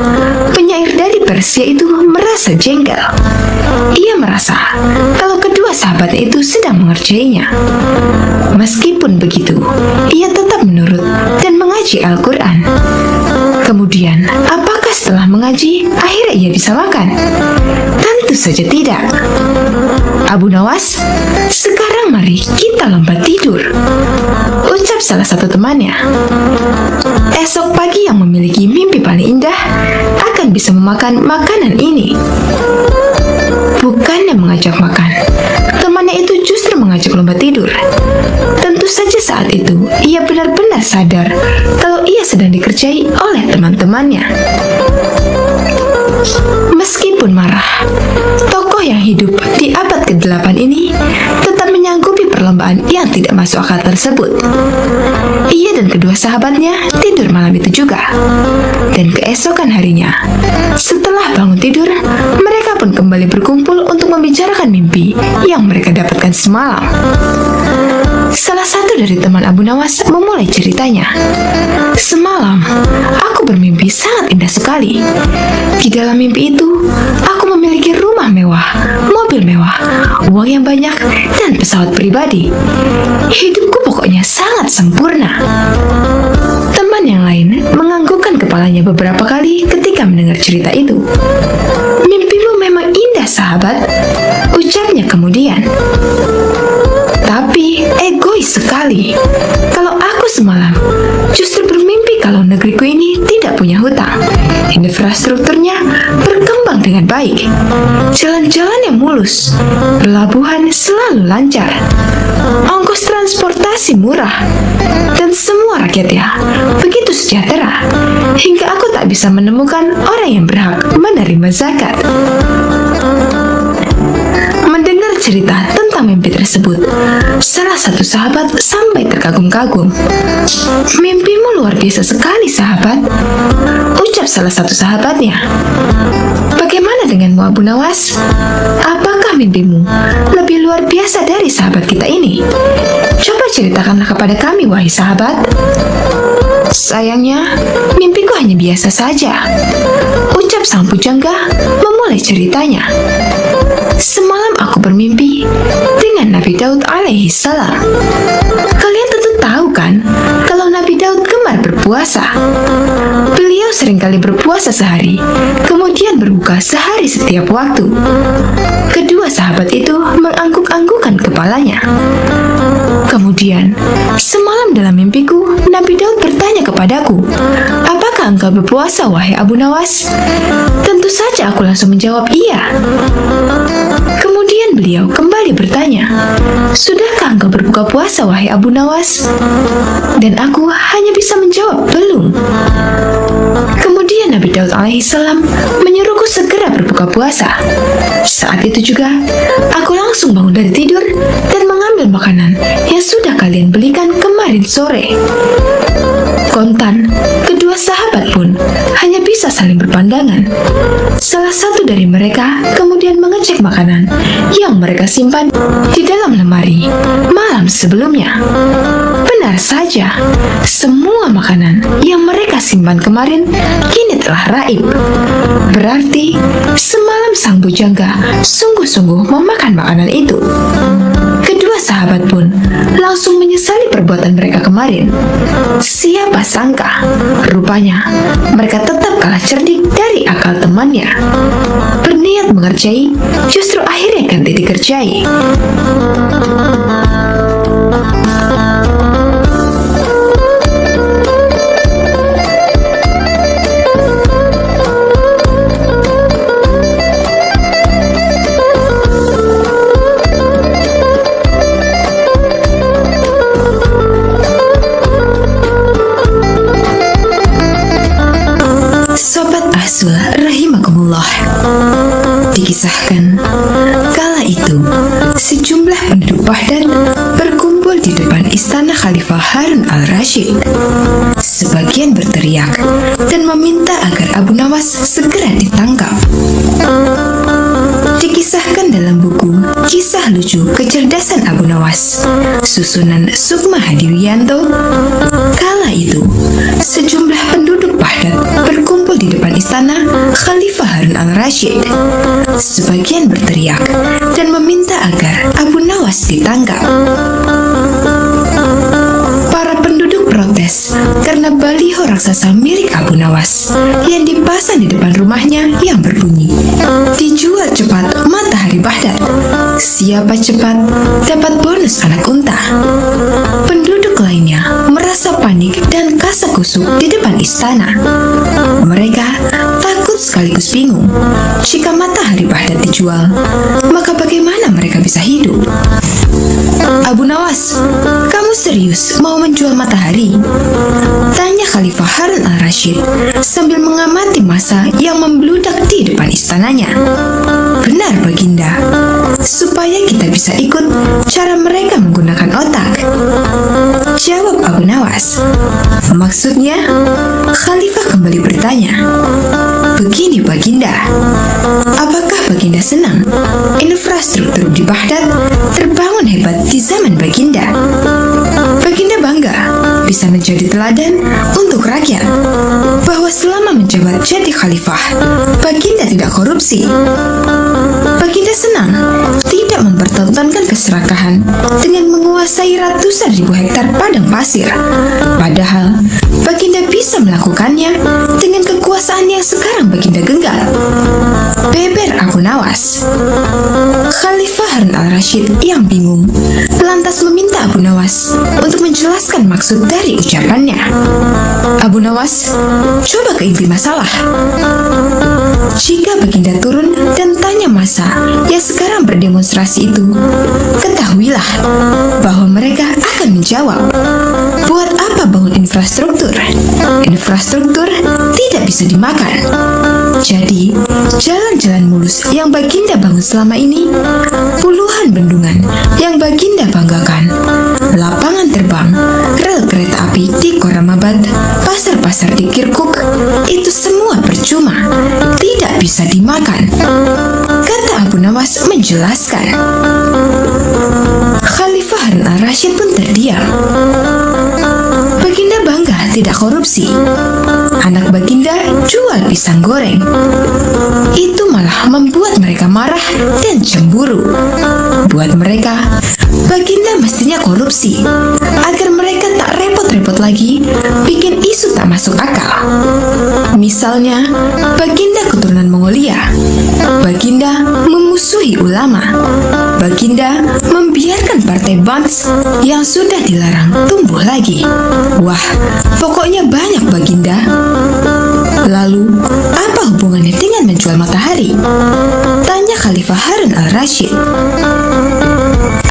penyair dari Persia itu merasa jengkel. Ia merasa kalau kedua sahabatnya itu sedang mengerjainya. Meskipun begitu, ia tetap menurut dan mengaji Al-Quran. Kemudian, apakah setelah mengaji, akhirnya ia bisa makan? Tentu saja tidak. "Abu Nawas, sekarang mari kita lompat tidur," ucap salah satu temannya. "Esok pagi yang memiliki mimpi paling indah akan bisa memakan makanan ini." Bukannya mengajak makan, temannya itu justru mengajak lompat tidur. Tentu saja saat itu ia benar-benar sadar kalau ia sedang dikerjai oleh teman-temannya. Meskipun marah, tokoh yang hidup di abad ke-8 ini tetap menyanggupi perlombaan yang tidak masuk akal tersebut. Ia dan kedua sahabatnya tidur malam itu juga. Dan keesokan harinya, setelah bangun tidur, mereka pun kembali berkumpul untuk membicarakan mimpi yang mereka dapatkan semalam. Salah satu dari teman Abu Nawas memulai ceritanya. "Semalam, aku bermimpi sangat indah sekali. Di dalam mimpi itu, aku memiliki rumah mewah, mobil mewah, uang yang banyak, dan pesawat pribadi. Hidupku pokoknya sangat sempurna." Teman yang lain menganggukkan kepalanya beberapa kali ketika mendengar cerita itu. "Mimpimu memang indah, sahabat," ucapnya kemudian. "Tapi egois sekali. Kalau aku semalam justru bermimpi kalau negeriku ini tidak punya hutang. Infrastrukturnya berkembang dengan baik. Jalan-jalannya mulus. Pelabuhan selalu lancar. Ongkos transportasi murah. Dan semua rakyatnya begitu sejahtera. Hingga aku tak bisa menemukan orang yang berhak menerima zakat." Mendengar cerita tentang mimpi tersebut, salah satu sahabat sampai terkagum-kagum. "Mimpimu luar biasa sekali, sahabat," ucap salah satu sahabatnya. "Bagaimana denganmu, Abu Nawas? Apakah mimpimu lebih luar biasa dari sahabat kita ini? Coba ceritakanlah kepada kami, wahai sahabat." "Sayangnya, mimpiku hanya biasa saja," ucap sang pujangga memulai ceritanya. "Semalam aku bermimpi dengan Nabi Daud alaihi salam. Kalian tentu tahu kan kalau Nabi Daud gemar berpuasa. Beliau seringkali berpuasa sehari, kemudian berbuka sehari setiap waktu." Kedua sahabat itu mengangguk-anggukkan kepalanya. Kemudian, "Semalam dalam mimpiku, Nabi Daud bertanya kepadaku, 'Apakah engkau berpuasa, wahai Abu Nawas?' Tentu saja aku langsung menjawab iya. Kemudian beliau kembali bertanya, 'Sudahkah engkau berbuka puasa, wahai Abu Nawas?' Dan aku hanya bisa menjawab belum. Kemudian Nabi Daud alaihissalam menyuruhku segera berbuka puasa. Saat itu juga, aku langsung bangun dari tidur dan mengambil makanan yang sudah kalian belikan kemarin sore." Kontan, kedua sahabat pun hanya bisa saling berpandangan. Salah satu dari mereka kemudian mengecek makanan yang mereka simpan di dalam lemari malam sebelumnya. Benar saja, semua makanan yang mereka simpan kemarin kini telah raib. Berarti semalam sang bujangga sungguh-sungguh memakan makanan itu. Kedua sahabat pun langsung menyesali perbuatan perbuatan mereka kemarin. Siapa sangka, rupanya mereka tetap kalah cerdik dari akal temannya. Berniat mengerjai, justru akhirnya ganti dikerjai. Rahimakumullah. Dikisahkan, kala itu sejumlah penduduk Baghdad berkumpul di depan istana Khalifah Harun al-Rasyid. Sebagian berteriak dan meminta agar Abu Nawas segera ditangkap. Dikisahkan dalam buku Kisah Lucu Kecerdasan Abu Nawas, susunan Sukma Hadiwianto, kala itu sejumlah penduduk Baghdad berkumpul di depan istana Khalifah Harun al-Rasyid. Sebagian berteriak dan meminta agar Abu Nawas ditangkap. Para penduduk protes karena baliho raksasa milik Abu Nawas yang dipasang di depan rumahnya yang berbunyi, "Dijual cepat matahari Baghdad. Siapa cepat dapat bonus anak unta." Penduduk lainnya merasa panik dan kasak-kusuk di depan istana. Mereka takut sekaligus bingung. Jika matahari Baghdad dijual, maka bagaimana mereka bisa hidup? "Abu Nawas, kamu serius mau menjual matahari?" tanya Khalifah Harun al-Rasyid sambil mengamati massa yang membludak di depan istananya. "Benar, Baginda. Supaya kita bisa ikut cara mereka menggunakan otak," jawab Abu Nawas. "Maksudnya?" Khalifah kembali bertanya. "Begini, Baginda. Apakah Baginda senang infrastruktur di Baghdad terbangun hebat di zaman Baginda? Baginda bangga bisa menjadi teladan untuk rakyat bahwa selama menjabat jadi khalifah, Baginda tidak korupsi. Baginda senang tidak mempertontonkan keserakahan dengan menguasai ratusan ribu hektar padang pasir. Padahal Baginda bisa melakukannya dengan kekuasaan yang sekarang Baginda genggam," beber Abu Nawas. Khalifah Harun al-Rasyid yang bingung lantas meminta Abu Nawas untuk menjelaskan maksud dari ucapannya. "Abu Nawas, coba ke inti masalah. Jika Baginda turun dan tanya massa yang sekarang berdemonstrasi itu, ketahuilah bahwa mereka akan menjawab, 'Buat apa bangun infrastruktur? Infrastruktur tidak bisa dimakan.' Jadi, jalan-jalan mulus yang Baginda bangun selama ini, puluhan bendungan yang Baginda banggakan, lapangan terbang, rel kereta api di Koramabad, pasar-pasar di Kirkuk, itu semua percuma, tidak bisa dimakan," kata Abu Nawas menjelaskan. Khalifah Harun al-Rasyid pun terdiam. Baginda bangga tidak korupsi. Anak Baginda jual pisang goreng. Itu malah membuat mereka marah dan cemburu. Buat mereka, Baginda mestinya korupsi agar mereka tak repot-repot lagi bikin isu tak masuk akal. Misalnya, Baginda keturunan Mongolia. Baginda memusuhi ulama. Baginda membiarkan partai Bans yang sudah dilarang tumbuh lagi. Wah, pokoknya banyak Baginda. Lalu, apa hubungannya dengan menjual matahari? Tanya Khalifah Harun al-Rasyid.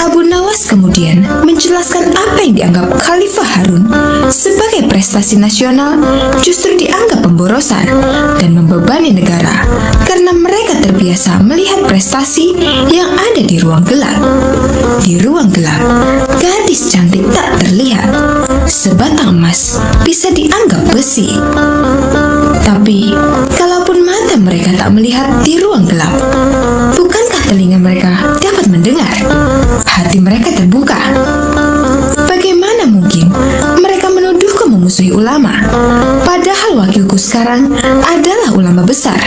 Abu Nawas kemudian menjelaskan apa yang dianggap Khalifah Harun sebagai prestasi nasional justru dianggap pemborosan dan membebani negara karena mereka terbiasa melihat prestasi yang ada di ruang gelap. Di ruang gelap, gadis cantik tak terlihat. Sebatang emas bisa dianggap besi. Tapi, kalaupun mata mereka tak melihat di ruang gelap, bukankah telinga mereka dapat mendengar? Hati mereka terbuka. Bagaimana mungkin mereka menuduhku memusuhi ulama, padahal wakilku sekarang adalah ulama besar?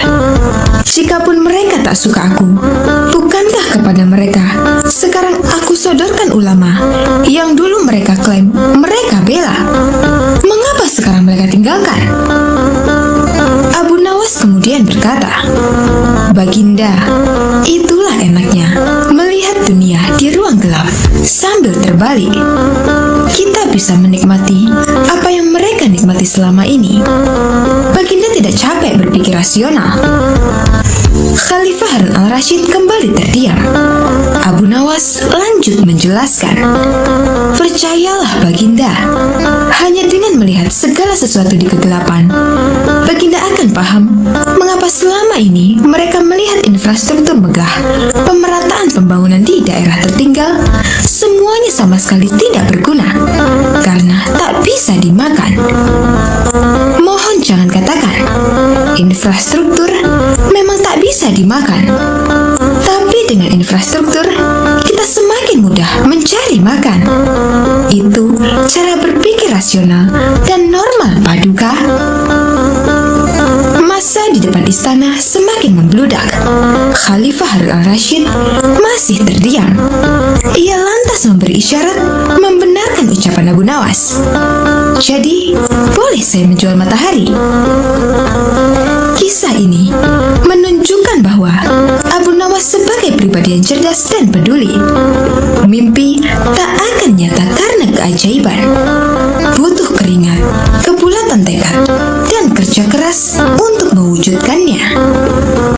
Jikapun mereka tak suka aku, bukankah kepada mereka sekarang aku sodorkan ulama yang dulu mereka klaim Baginda. Itulah enaknya melihat dunia di ruang gelap sambil terbalik. Kita bisa menikmati apa yang mereka nikmati selama ini. Baginda tidak capek berpikir rasional. Khalifah Harun al-Rashid kembali terdiam. Abu Nawas lanjut menjelaskan, "Percayalah Baginda, hanya dengan melihat segala sesuatu di kegelapan, Baginda akan paham mengapa selama ini mereka melihat infrastruktur megah, pemerataan pembangunan di daerah tertinggal, semuanya sama sekali tidak berguna, karena tak bisa dimakan. Mohon jangan katakan, infrastruktur memang tak bisa dimakan. Tapi dengan infrastruktur, kita semakin mudah mencari makan. Itu cara berpikir rasional dan normal, Paduka." Masa di depan istana semakin membludak. Khalifah Harun al-Rashid masih terdiam. Ia lantas memberi isyarat membenarkan ucapan Abu Nawas. "Jadi, boleh saya menjual matahari?" Kisah ini menunjukkan bahwa Abu Nawas sebagai pribadi yang cerdas dan peduli.